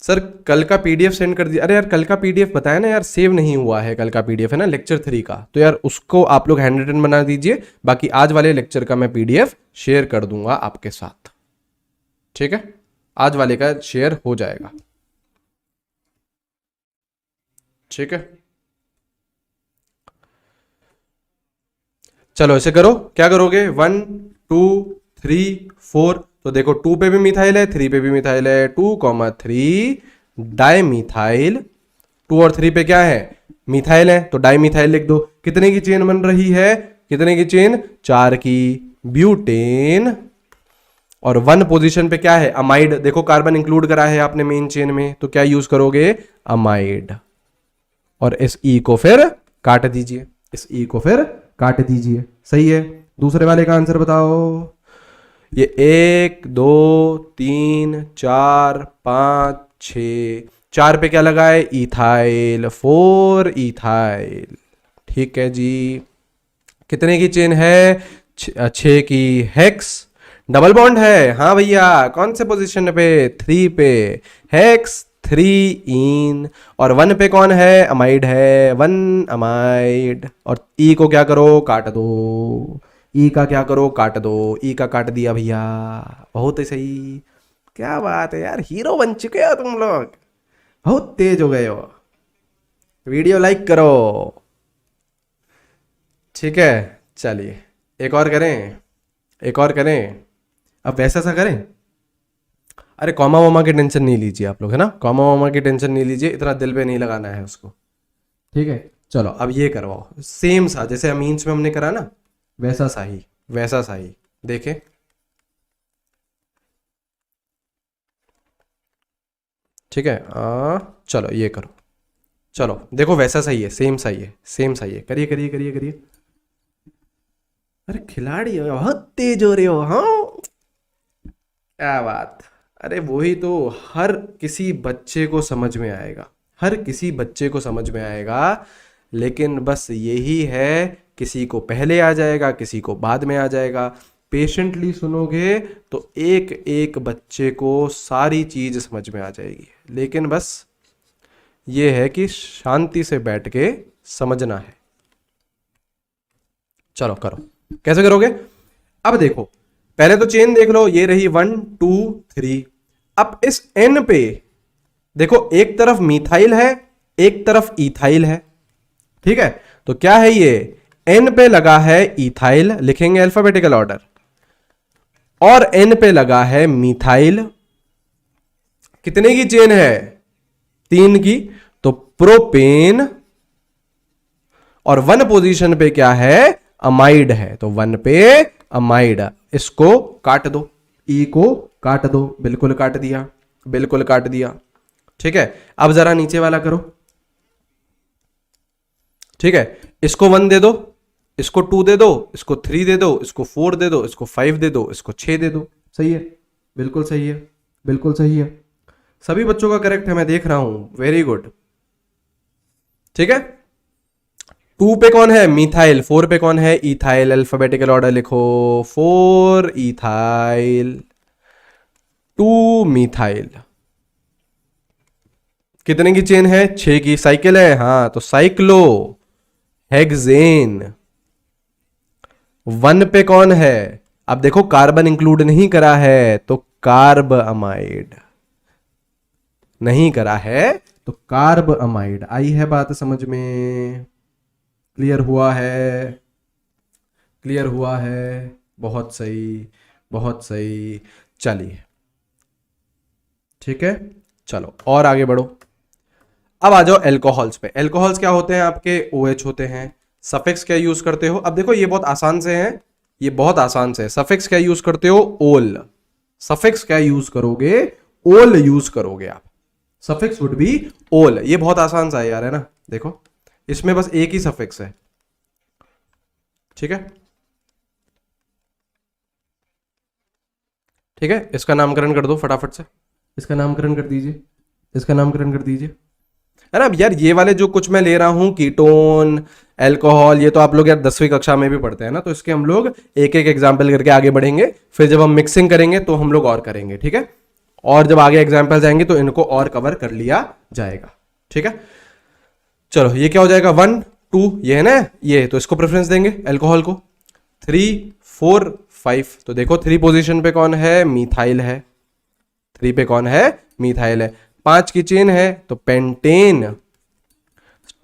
सर कल का पीडीएफ सेंड कर दिया, अरे यार कल का पीडीएफ बताया ना यार, सेव नहीं हुआ है कल का पीडीएफ, है ना, लेक्चर 3 का, तो यार उसको आप लोग हैंड रिटन बना दीजिए, बाकी आज वाले लेक्चर का मैं पीडीएफ शेयर कर दूंगा आपके साथ, ठीक है। आज वाले का शेयर हो जाएगा, ठीक है। चलो ऐसे करो, क्या करोगे, 1 2 3 4, तो देखो 2 पे भी मिथाइल है, 3 पे भी मिथाइल है, 2,3 डाई मिथाइल, 2 और 3 पे क्या है, मिथाइल है, तो डाई मिथाइल लिख दो। कितने की चेन बन रही है, कितने की चेन, 4 की, ब्यूटेन। और 1 पोजीशन पे क्या है, अमाइड, देखो कार्बन इंक्लूड करा है आपने मेन चेन में, तो क्या यूज करोगे, अमाइड। और इस ई को फिर काट दीजिए, इस ई को फिर काट दीजिए, सही है। दूसरे वाले का आंसर बताओ, ये 1 2 3 4 5 6, 4 पे क्या लगा है, इथाइल, 4 इथाइल, ठीक है जी। कितने की चेन है, 6 की, हेक्स, डबल बॉन्ड है, हाँ भैया, कौन से पोजीशन पे, 3 पे, हेक्स 3 इन, और 1 पे कौन है, अमाइड है, 1 अमाइड। और ई को क्या करो, काट दो, ई का क्या करो, काट दो, ई का काट दिया भैया, बहुत ही सही, क्या बात है यार, हीरो बन चुके हो तुम लोग, बहुत तेज हो गए हो। वीडियो लाइक करो, ठीक है। चलिए एक और करें, एक और करें, अब वैसा सा करें। अरे कॉमा वॉमा की टेंशन नहीं लीजिए आप लोग, है ना, कॉमा वॉमा की टेंशन नहीं लीजिए, इतना दिल पे नहीं लगाना है उसको, ठीक है। चलो अब ये करवाओ, सेम सा जैसे अमीन्स में हमने करा ना, वैसा सा ही, वैसा सा ही, देखे, ठीक है। चलो ये करो, चलो देखो वैसा सही है, सेम सही है, सेम सही है, करिए करिए करिए करिए। अरे खिलाड़ी हो, बहुत तेज हो रहे हो, हाँ क्या बात, अरे वही तो, हर किसी बच्चे को समझ में आएगा, हर किसी बच्चे को समझ में आएगा, लेकिन बस यही है, किसी को पहले आ जाएगा, किसी को बाद में आ जाएगा। पेशेंटली सुनोगे तो एक एक बच्चे को सारी चीज समझ में आ जाएगी, लेकिन बस ये है कि शांति से बैठ के समझना है। चलो करो, कैसे करोगे, अब देखो, पहले तो चेन देख लो, ये रही 1 2 3, अब इस एन पे देखो, एक तरफ मिथाइल है, एक तरफ इथाइल है, ठीक है। तो क्या है ये, एन पे लगा है इथाइल, लिखेंगे अल्फाबेटिकल ऑर्डर, और एन पे लगा है मिथाइल। कितने की चेन है, 3 की, तो प्रोपेन। और 1 पोजीशन पे क्या है, अमाइड है, तो 1 पे अमाइड, इसको काट दो, ई को काट दो, बिल्कुल काट दिया, बिल्कुल काट दिया, ठीक है। अब जरा नीचे वाला करो, ठीक है। इसको 1 दे दो, इसको 2 दे दो, इसको 3 दे दो, इसको 4 दे दो, इसको 5 दे दो, इसको 6 दे दो, सही है, बिल्कुल सही है, बिल्कुल सही है, सभी बच्चों का करेक्ट है, मैं देख रहा हूं, वेरी गुड, ठीक है। 2 पे कौन है, मिथाइल, 4 पे कौन है, इथाइल, अल्फाबेटिकल ऑर्डर लिखो, 4 इथाइल, 2 मिथाइल। कितने की चेन है, 6 की, साइकिल है, हाँ, तो साइक्लो हेक्सेन। 1 पे कौन है, अब देखो कार्बन इंक्लूड नहीं करा है, तो कार्ब अमाइड नहीं करा है, तो कार्ब अमाइड। आई है बात समझ में, क्लियर हुआ है, क्लियर हुआ है, बहुत सही, बहुत सही, चलिए ठीक है। चलो और आगे बढ़ो, अब आ जाओ एल्कोहल्स पे। एल्कोहल्स क्या होते हैं आपके, OH होते हैं। सफिक्स क्या यूज करते हो, अब देखो ये बहुत आसान से हैं, ये बहुत आसान से। सफिक्स क्या यूज करते हो? ओल। सफिक्स क्या यूज करोगे? ओल यूज करोगे आप। सफिक्स वुड बी ओल। ये बहुत आसान सा है यार, है ना? देखो इसमें बस एक ही सफिक्स है, ठीक है? ठीक है, इसका नामकरण कर दो फटाफट से। इसका नामकरण कर दीजिए, इसका नामकरण कर दीजिए। है ना? अब यार ये वाले जो कुछ मैं ले रहा हूं, कीटोन, अल्कोहल, ये तो आप लोग यार 10वीं कक्षा में भी पढ़ते हैं ना, तो इसके हम लोग एक एक एग्जाम्पल करके आगे बढ़ेंगे। फिर जब हम मिक्सिंग करेंगे तो हम लोग और करेंगे, ठीक है? और जब आगे एग्जाम्पल्स आएंगे तो इनको और कवर कर लिया जाएगा, ठीक है? चलो ये क्या हो जाएगा? 1 2, ये है ना, ये तो इसको प्रेफरेंस देंगे अल्कोहल को। 3 4 5, तो देखो 3 पोजीशन पे कौन है? मीथाइल है। 3 पे कौन है? मीथाइल है। 5 की चेन है तो पेंटेन।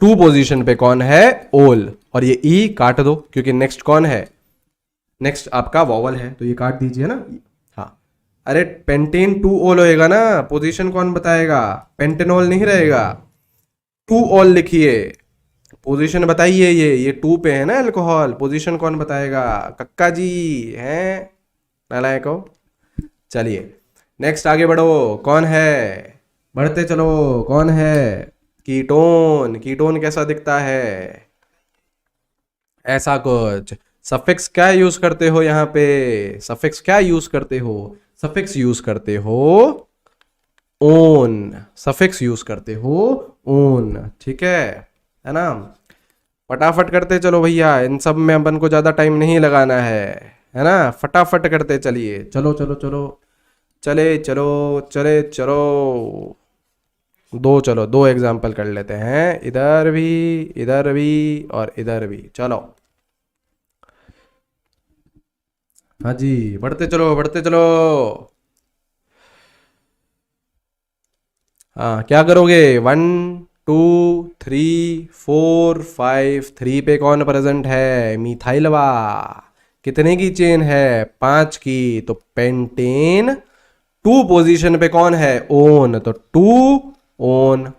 2 पोजीशन पे कौन है? ओल। और ये ई काट दो क्योंकि नेक्स्ट कौन है? नेक्स्ट आपका वॉवल है, तो ये काट दीजिए ना। हाँ, अरे पेंटेन 2 ओल होएगा ना, पोजीशन कौन बताएगा? पेंटेनॉल नहीं रहेगा। 2 ओल लिखिए, पोजीशन बताइए। ये 2 पे है ना अल्कोहल, पोजीशन कौन बताएगा? कक्का जी हैं, नालायक हो। चलिए नेक्स्ट आगे बढ़ो, कौन है? बढ़ते चलो, कौन है? कीटोन। कीटोन कैसा दिखता है? ऐसा कुछ। सफिक्स क्या यूज करते हो यहां पे? सफिक्स क्या यूज करते हो? सफिक्स यूज करते हो ओन। सफिक्स यूज करते हो ओन, ठीक है ना? फटाफट करते चलो भैया, इन सब में अपन को ज्यादा टाइम नहीं लगाना है ना? फटाफट करते चलिए, चलो चलो चलो, चले चलो, चले चलो। चलो दो एग्जाम्पल कर लेते हैं, इधर भी और इधर भी। चलो हाँ जी, बढ़ते चलो बढ़ते चलो। हाँ क्या करोगे? 1 2 3 4 5। 3 पे कौन प्रेजेंट है? मिथाइलवा। कितने की चेन है? 5 की, तो पेंटेन। 2 पोजीशन पे कौन है? ओन, तो 2 ओन।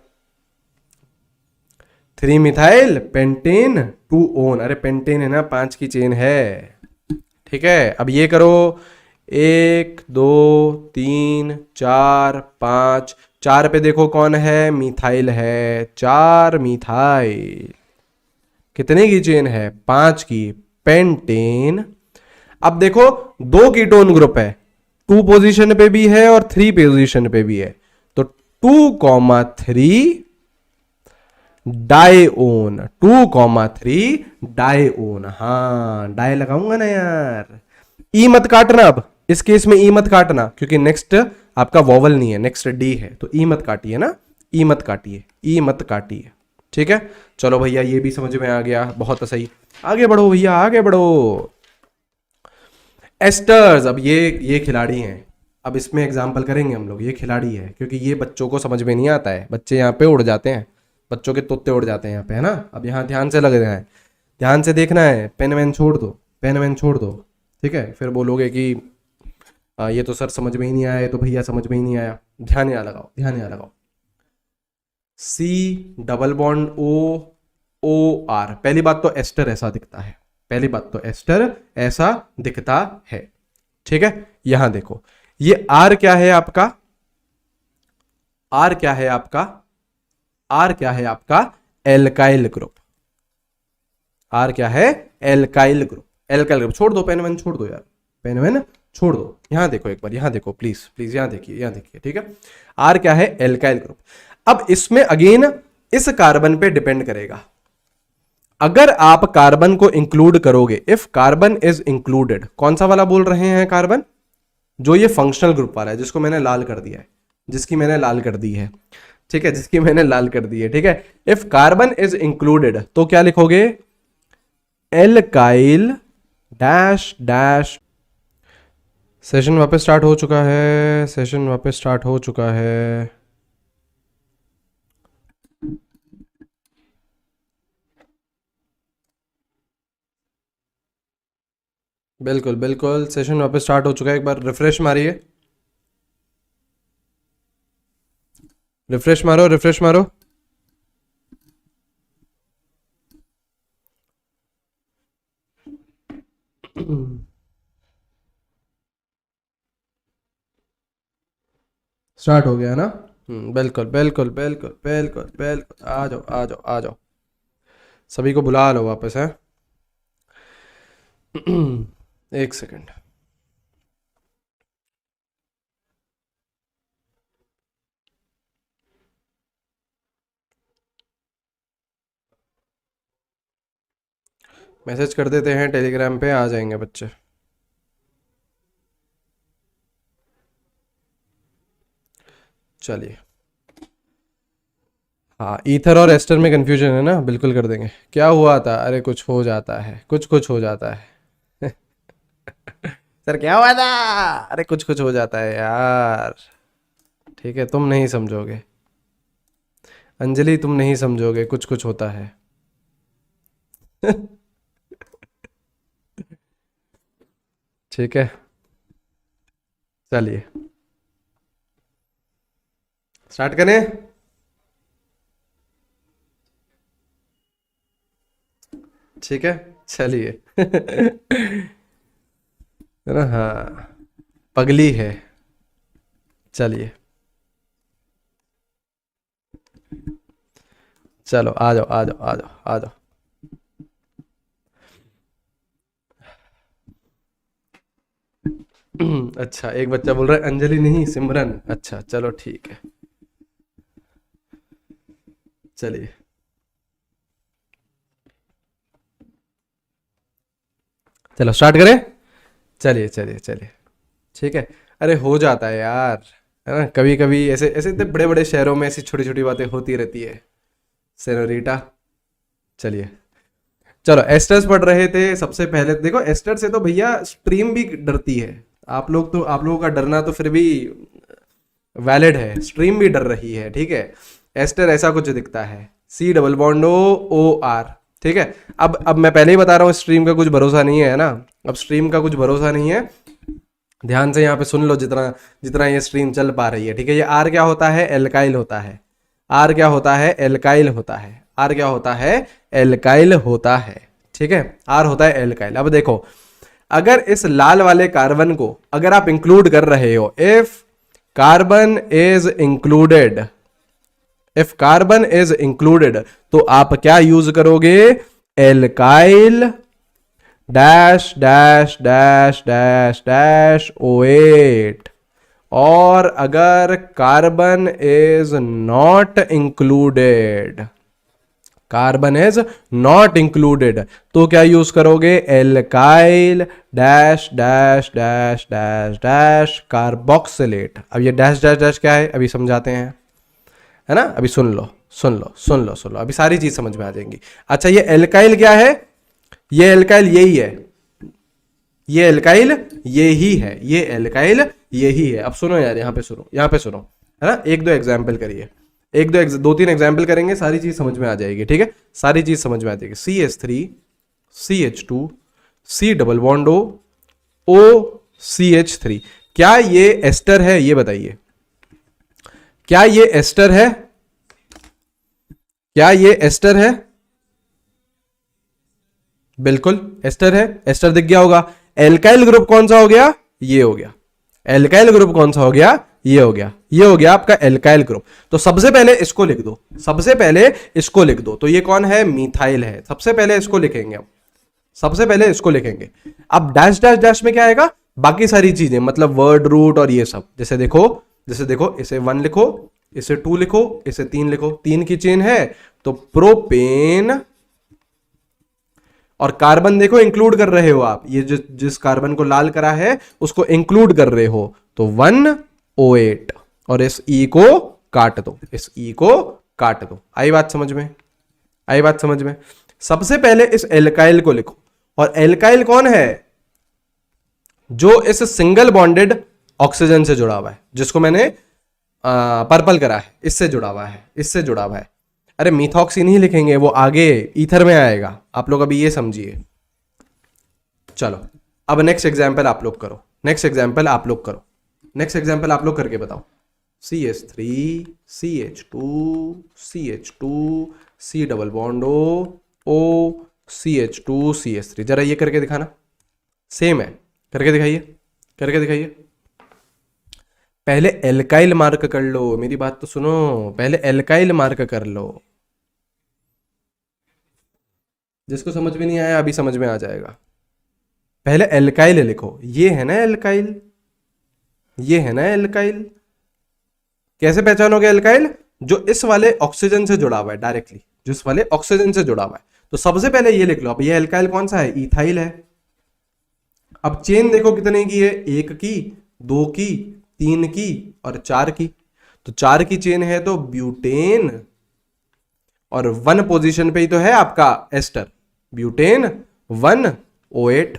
3 methyl, pentane, 2 own. अरे पेंटेन है ना, 5 की चेन है, ठीक है? अब ये करो, 1 2 3 4 5। 4 पे देखो कौन है? मिथाइल है। 4 मिथाइल। कितने की चेन है? 5 की, पेंटेन। अब देखो दो कीटोन ग्रुप है, 2 पोजीशन पे भी है और 3 पोजीशन पे भी है, तो 2,3 डाइओन। 2,3 डाइओन। हाँ डाई लगाऊंगा ना यार। ई मत काटना, अब इस केस में ई मत काटना क्योंकि नेक्स्ट आपका वॉवल नहीं है, नेक्स्ट डी है, तो ई मत काटिए ना, ई मत काटिए, ई मत काटिए, ठीक है? चलो भैया ये भी समझ में आ गया, बहुत सही। आगे बढ़ो भैया, आगे बढ़ो। एस्टर्स, अब ये खिलाड़ी हैं, अब इसमें एग्जाम्पल करेंगे हम लोग। ये खिलाड़ी है क्योंकि ये बच्चों को समझ में नहीं आता है, बच्चे यहाँ पे उड़ जाते हैं, बच्चों के तोते उड़ जाते हैं यहाँ पे, है ना? अब यहाँ ध्यान से लग रहा है, ध्यान से देखना है। पेन वैन छोड़ दो, पेन वैन छोड़ दो, ठीक है? फिर बोलोगे कि ये तो सर समझ में ही नहीं आया, ये तो भैया समझ में ही नहीं आया। ध्यान यहाँ लगाओ, ध्यान यहाँ लगाओ। C double bond OR। पहली बात तो एस्टर ऐसा दिखता है, पहली बात तो एस्टर ऐसा दिखता है, ठीक है? यहां देखो, ये R क्या है आपका? R क्या है आपका? R क्या है आपका? Alkyl group. R क्या है? Alkyl group. एल्काइल ग्रुप छोड़ दो, पेन वेन छोड़ दो यार, पेन वेन छोड़ दो। यहां देखो एक बार, यहां देखो प्लीज प्लीज, यहां देखिए, यहां देखिए, ठीक है? R क्या है? Alkyl group. अब इसमें अगेन इस कार्बन पे डिपेंड करेगा। अगर आप कार्बन को इंक्लूड करोगे, इफ कार्बन इज इंक्लूडेड, कौन सा वाला बोल रहे हैं? कार्बन जो ये फंक्शनल ग्रुप वाला है, जिसको मैंने लाल कर दिया है, जिसकी मैंने लाल कर दी है, ठीक है? जिसकी मैंने लाल कर दी है, ठीक है? इफ कार्बन इज इंक्लूडेड तो क्या लिखोगे? Alkyl dash dash. सेशन वापस स्टार्ट हो चुका है, सेशन वापस स्टार्ट हो चुका है। बिल्कुल बिल्कुल, सेशन वापस स्टार्ट हो चुका है। एक बार रिफ्रेश मारिए, रिफ्रेश मारो, रिफ्रेश मारो। स्टार्ट हो गया ना? बिल्कुल बिल्कुल बिल्कुल बिल्कुल बिल्कुल, आ जाओ आ जाओ आ जाओ, सभी को बुला लो वापस है। एक सेकंड। मैसेज कर देते हैं टेलीग्राम पे, आ जाएंगे बच्चे। चलिए। हाँ, ईथर और एस्टर में कंफ्यूजन है ना, बिल्कुल कर देंगे। क्या हुआ था? अरे कुछ हो जाता है, कुछ कुछ हो जाता है। सर क्या हुआ था? अरे कुछ कुछ हो जाता है यार। ठीक है, तुम नहीं समझोगे अंजलि, तुम नहीं समझोगे, कुछ कुछ होता है। ठीक है, चलिए स्टार्ट करें। ठीक है, चलिए। है ना? हाँ, पगली है। चलिए, चलो आ जाओ आ जाओ आ जाओ आ जाओ। अच्छा, एक बच्चा बोल रहा है अंजलि नहीं सिमरन। अच्छा चलो ठीक है, चलिए। चलो स्टार्ट करें। चलिए चलिए चलिए। ठीक है। अरे हो जाता है यार, है ना? कभी कभी ऐसे ऐसे इतने बड़े बड़े शहरों में ऐसी छोटी छोटी बातें होती रहती है, सेनोरिटा। चलिए, चलो एस्टर्स पढ़ रहे थे। सबसे पहले देखो, एस्टर से तो भैया स्ट्रीम भी डरती है। आप लोग तो, आप लोगों का डरना तो फिर भी वैलिड है, स्ट्रीम भी डर रही है। ठीक है, एस्टर ऐसा कुछ दिखता है, C double bond O R. ठीक है, अब मैं पहले ही बता रहा हूँ, स्ट्रीम का कुछ भरोसा नहीं है ना। अब स्ट्रीम का कुछ भरोसा नहीं है, ध्यान से यहाँ पे सुन लो जितना जितना ये स्ट्रीम चल पा रही है। ठीक है, ये आर क्या होता है? एल्काइल होता है। आर क्या होता है? एल्काइल होता है। आर क्या होता है? एल्काइल होता है। ठीक है, आर होता है एल्काइल। अब देखो, अगर इस लाल वाले कार्बन को अगर आप इंक्लूड कर रहे हो, if carbon is included, if carbon is included, तो आप क्या यूज करोगे? Alkyl dash dash dash dash dash O8। और अगर carbon is not included, carbon is not included, तो क्या यूज करोगे? Alkyl dash dash dash dash dash carboxylate. अब ये डैश डैश डैश क्या है, अभी समझाते हैं, है ना? अभी सुन लो सुन लो सुन लो सुन लो, अभी सारी चीज समझ में आ जाएंगी। अच्छा, ये एल्काइल क्या है? ये एल्काइल यही है, ये एल्काइल ये ही है, ये एल्काइल यही है। अब सुनो यार, यहाँ पे सुनो, यहाँ पे सुनो, है ना? एक दो एग्जाम्पल करिए, दो तीन एग्जाम्पल करेंगे, सारी चीज समझ में आ जाएगी। ठीक है, सारी चीज समझ में आ जाएगी। CH3 CH2 C double bond O CH3, क्या ये एस्टर है? ये बताइए, क्या ये एस्टर है? क्या ये एस्टर है? बिल्कुल एस्टर है, एस्टर दिख गया होगा। एल्काइल ग्रुप कौन सा हो गया? ये हो गया। एल्काइल ग्रुप कौन सा हो गया? ये हो गया, ये हो गया आपका एल्काइल ग्रुप। तो सबसे पहले इसको लिख दो, सबसे पहले इसको लिख दो। तो ये कौन है? मीथाइल है। सबसे पहले इसको लिखेंगे हम, सबसे पहले इसको लिखेंगे। अब डैश डैश डैश में क्या आएगा? बाकी सारी चीजें, मतलब वर्ड रूट और ये सब। जैसे देखो, जैसे देखो, इसे 1 लिखो, इसे 2 लिखो, इसे 3 लिखो, 3 की चेन है तो प्रोपेन। और कार्बन देखो इंक्लूड कर रहे हो आप, ये जिस कार्बन को लाल करा है उसको इंक्लूड कर रहे हो, तो 1O8। और इस ई को काट दो, इस ई को काट दो। आई बात समझ में? आई बात समझ में? सबसे पहले इस एल्काइल को लिखो। और एल्काइल कौन है? जो इस सिंगल बॉन्डेड ऑक्सीजन से जुड़ा हुआ है, जिसको मैंने पर्पल करा है, इससे जुड़ा हुआ है, इससे जुड़ा हुआ है। अरे मीथॉक्सी नहीं लिखेंगे, वो आगे ईथर में आएगा। आप लोग अभी ये समझिए। चलो, अब नेक्स्ट एग्जाम्पल आप लोग करो, नेक्स्ट एग्जाम्पल आप लोग करो, नेक्स्ट एग्जाम्पल आप लोग करके बताओ। CH3 CH2 CH2 C double bond O CH2 CH3, जरा ये करके दिखाना। सेम है। करके दिखाइए, करके दिखाइए। पहले एल्काइल मार्क कर लो, मेरी बात तो सुनो, पहले एल्काइल मार्क कर लो। जिसको समझ में नहीं आया अभी समझ में आ जाएगा। पहले एल्काइल लिखो, ये है ना एल्काइल, ये है ना एल्काइल। कैसे पहचानोगे एल्काइल? जो इस वाले ऑक्सीजन से जुड़ा हुआ है डायरेक्टली, जो इस वाले ऑक्सीजन से जुड़ा हुआ है। तो सबसे पहले ये लिख लो। अब ये एल्काइल कौन सा है? इथाइल है। अब चेन देखो कितने की है, 1 की, 2 की, 3 की और 4 की। तो 4 की चेन है तो ब्यूटेन, और 1 पोजीशन पे ही तो है आपका एस्टर, ब्यूटेन 1 O8।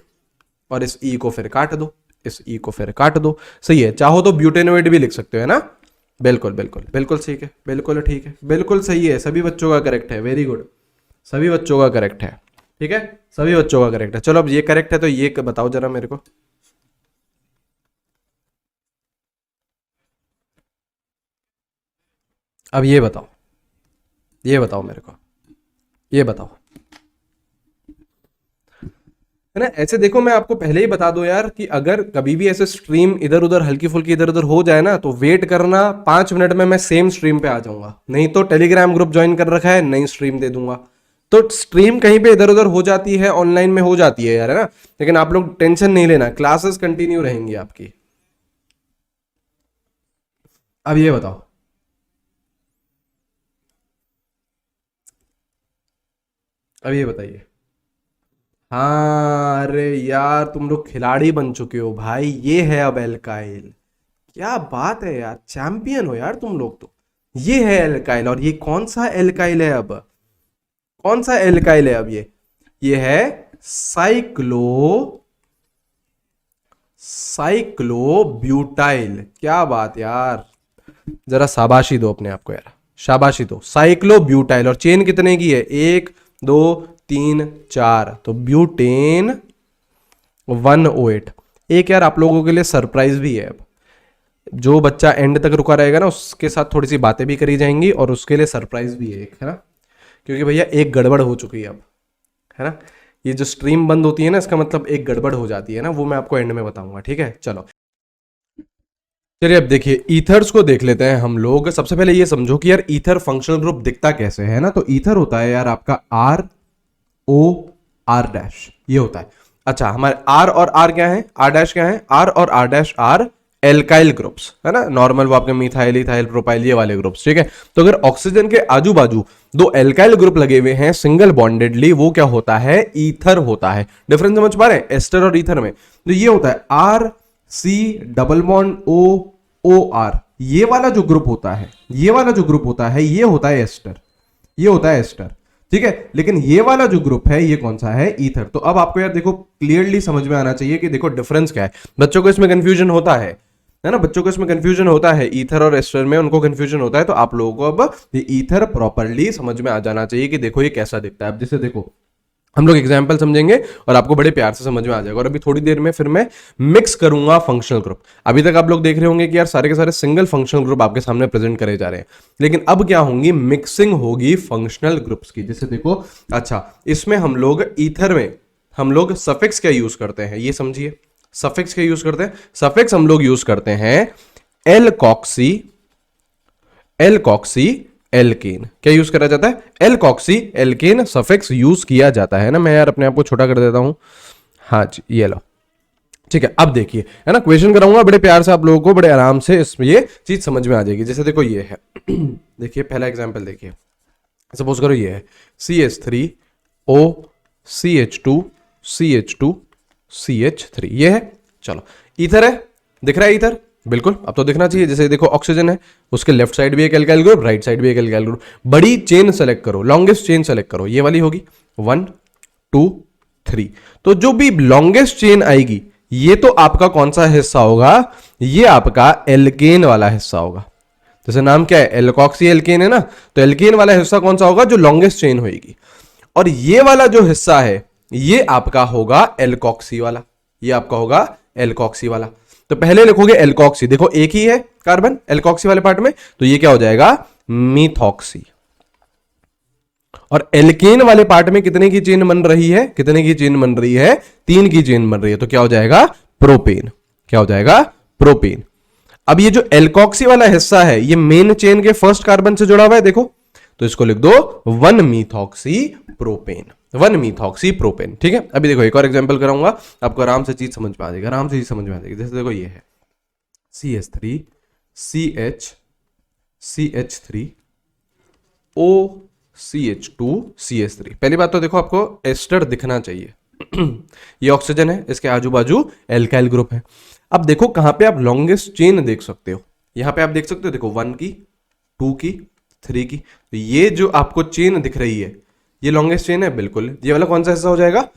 और इस ई को फिर काट दो, इस ई को फिर काट दो। सही है, चाहो तो ब्यूटेनोइड भी लिख सकते हो, है ना? बिल्कुल बिल्कुल बिल्कुल ठीक है, बिल्कुल ठीक है, बिल्कुल सही है, सभी बच्चों का करेक्ट है, वेरी गुड, सभी बच्चों का करेक्ट है। ठीक है, सभी बच्चों का करेक्ट है। चलो अब ये करेक्ट है तो ये बताओ जरा मेरे को। अब ये बताओ, ये बताओ मेरे को, ये बताओ, है ना? ऐसे देखो, मैं आपको पहले ही बता दो यार कि अगर कभी भी ऐसे स्ट्रीम इधर उधर हल्की फुल्की इधर उधर हो जाए ना, तो वेट करना, 5 मिनट में मैं सेम स्ट्रीम पे आ जाऊंगा। नहीं तो टेलीग्राम ग्रुप ज्वाइन कर रखा है, नई स्ट्रीम दे दूंगा। तो स्ट्रीम कहीं पे इधर उधर हो जाती है, ऑनलाइन में हो जाती है यार, है ना? लेकिन आप लोग टेंशन नहीं लेना, क्लासेस कंटिन्यू रहेंगी आपकी। अब ये बताओ, अब ये बताइए। हाँ, अरे यार तुम लोग खिलाड़ी बन चुके हो भाई, ये है अब एल्काइल। क्या बात है यार, चैंपियन हो यार तुम लोग तो। ये है एल्काइल, और ये कौन सा एल्काइल है अब? कौन सा एल्काइल है अब ये है साइक्लो, साइक्लोब्यूटाइल। क्या बात यार, जरा शाबाशी दो अपने आप को यार, शाबाशी दो। साइक्लोब्यूटाइल, और चेन कितने की है? 1 2 3 4, तो ब्यूटेन 1 O8। एक यार आप लोगों के लिए सरप्राइज भी है। अब जो बच्चा एंड तक रुका रहेगा ना, उसके साथ थोड़ी सी बातें भी करी जाएंगी, और उसके लिए सरप्राइज भी है एक, है ना? क्योंकि भैया एक गड़बड़ हो चुकी है अब, है ना? ये जो स्ट्रीम बंद होती है ना, इसका मतलब एक गड़बड़ हो जाती है ना, वो मैं आपको एंड में बताऊंगा। ठीक है, चलो चलिए अब देखिए, ईथर्स को देख लेते हैं हम लोग। सबसे पहले ये समझो कि यार ईथर फंक्शनल ग्रुप दिखता कैसे है ना। तो ईथर होता है यार आपका RO R', ये होता है। अच्छा, हमारे R और R क्या है, R' क्या है? R और R' आर एल्काइल ग्रुप्स, है ना? नॉर्मल वो आपके मिथाइल, इथाइल, प्रोपाइल, ये वाले ग्रुप्स। ठीक है, तो अगर ऑक्सीजन के आजू बाजू 2 एल्काइल ग्रुप लगे हुए हैं सिंगल बॉन्डेडली, वो क्या होता है? ईथर होता है। डिफरेंस समझ पा रहे हैं एस्टर और ईथर में? तो ये होता है RC डबल बॉन्ड O ये वाला जो ग्रुप होता है, ये वाला जो ग्रुप होता है, ये होता है एस्टर, ये होता है एस्टर। ठीक है, लेकिन ये वाला जो ग्रुप है, ये कौन सा है? ईथर। तो अब आपको यार देखो क्लियरली समझ में आना चाहिए कि देखो डिफरेंस क्या है। बच्चों को इसमें कंफ्यूजन होता है ना? बच्चों को इसमें कंफ्यूजन होता है, ईथर और एस्टर में उनको कंफ्यूजन होता है। तो आप लोगों को अब ये ईथर प्रॉपरली समझ में आ जाना चाहिए कि देखो ये कैसा दिखता है। अब जैसे देखो, हम लोग एग्जाम्पल समझेंगे और आपको बड़े प्यार से समझ में आ जाएगा। और अभी थोड़ी देर में फिर मैं मिक्स करूंगा फंक्शनल ग्रुप। अभी तक आप लोग देख रहे होंगे कि यार सारे के सारे सिंगल फंक्शनल ग्रुप आपके सामने प्रेजेंट करे जा रहे हैं, लेकिन अब क्या होंगी? मिक्सिंग होगी फंक्शनल ग्रुप्स की। जैसे देखो, अच्छा इसमें हम लोग ईथर में हम लोग सफिक्स क्या यूज करते हैं, ये समझिए। सफिक्स क्या यूज करते हैं? सफिक्स हम लोग यूज करते हैं एल्कॉक्सी, एल्कॉक्सी एल्केन। क्या यूज करा जाता है? एल्कॉक्सी एल्केन सफिक्स यूज किया जाता है ना। मैं यार अपने आप को छोटा कर देता हूं, हाँ जी, ये लो। ठीक है, अब देखिए, है ना, क्वेश्चन कराऊंगा बड़े प्यार से, आप लोगों को बड़े आराम से इसमें ये चीज समझ में आ जाएगी। जैसे देखो ये है देखिए पहला एग्जांपल देखिए, सपोज करो ये है CH3O CH2CH2CH3, ये है। चलो, ईथर है, दिख रहा है ईथर? बिल्कुल, अब तो दिखना चाहिए। जैसे देखो ऑक्सीजन है, उसके लेफ्ट साइड भी एक एल्काइल ग्रुप, राइट साइड भी एक एल्काइल ग्रुप। बड़ी चेन सेलेक्ट करो, लॉन्गेस्ट चेन सेलेक्ट करो, ये वाली होगी 1 2 3। तो जो भी लॉन्गेस्ट चेन आएगी, ये तो आपका कौन सा हिस्सा होगा? ये आपका एल्केन वाला हिस्सा होगा। जैसे नाम क्या है, एल्कॉक्सी एल्केन है ना, तो एल्केन वाला हिस्सा कौन सा होगा? जो लॉन्गेस्ट चेन होगी। और ये वाला जो हिस्सा है, ये आपका होगा एल्कॉक्सी वाला, ये आपका होगा एल्कॉक्सी वाला। तो पहले लिखोगे एल्कॉक्सी, देखो एक ही है कार्बन एल्कॉक्सी वाले पार्ट में, तो ये क्या हो जाएगा? मीथॉक्सी। और एल्केन वाले पार्ट में कितने की चेन बन रही है, कितने की चेन बन रही है, 3 की चेन बन रही है, तो क्या हो जाएगा, प्रोपेन। क्या हो जाएगा, प्रोपेन। अब ये जो एल्कोक्सी वाला हिस्सा है ये मेन चेन के फर्स्ट कार्बन से जुड़ा हुआ है, देखो, तो इसको लिख दो 1 मीथॉक्सी प्रोपेन, 1 मीथॉक्सी प्रोपेन। ठीक है, अभी देखो एक और एग्जांपल कराऊंगा, आपको आराम से चीज समझ में आ जाएगी, आराम से चीज समझ में आ जाएगी। जैसे देखो ये है CH3 CH CH3 OCH2 CH3। पहली बात तो देखो आपको एस्टर दिखना चाहिए ये ऑक्सीजन है, इसके आजू बाजू एल्काइल ग्रुप है। अब देखो कहां पे आप लॉन्गेस्ट चेन देख सकते हो, यहां पे आप देख सकते हो, देखो 1 की, 2 की, 3 की, तो ये जो आपको चेन दिख रही है ये लॉन्गेस्ट चेन है, बिल्कुल। ये वाला कौन सा हिस्सा हो जाएगा,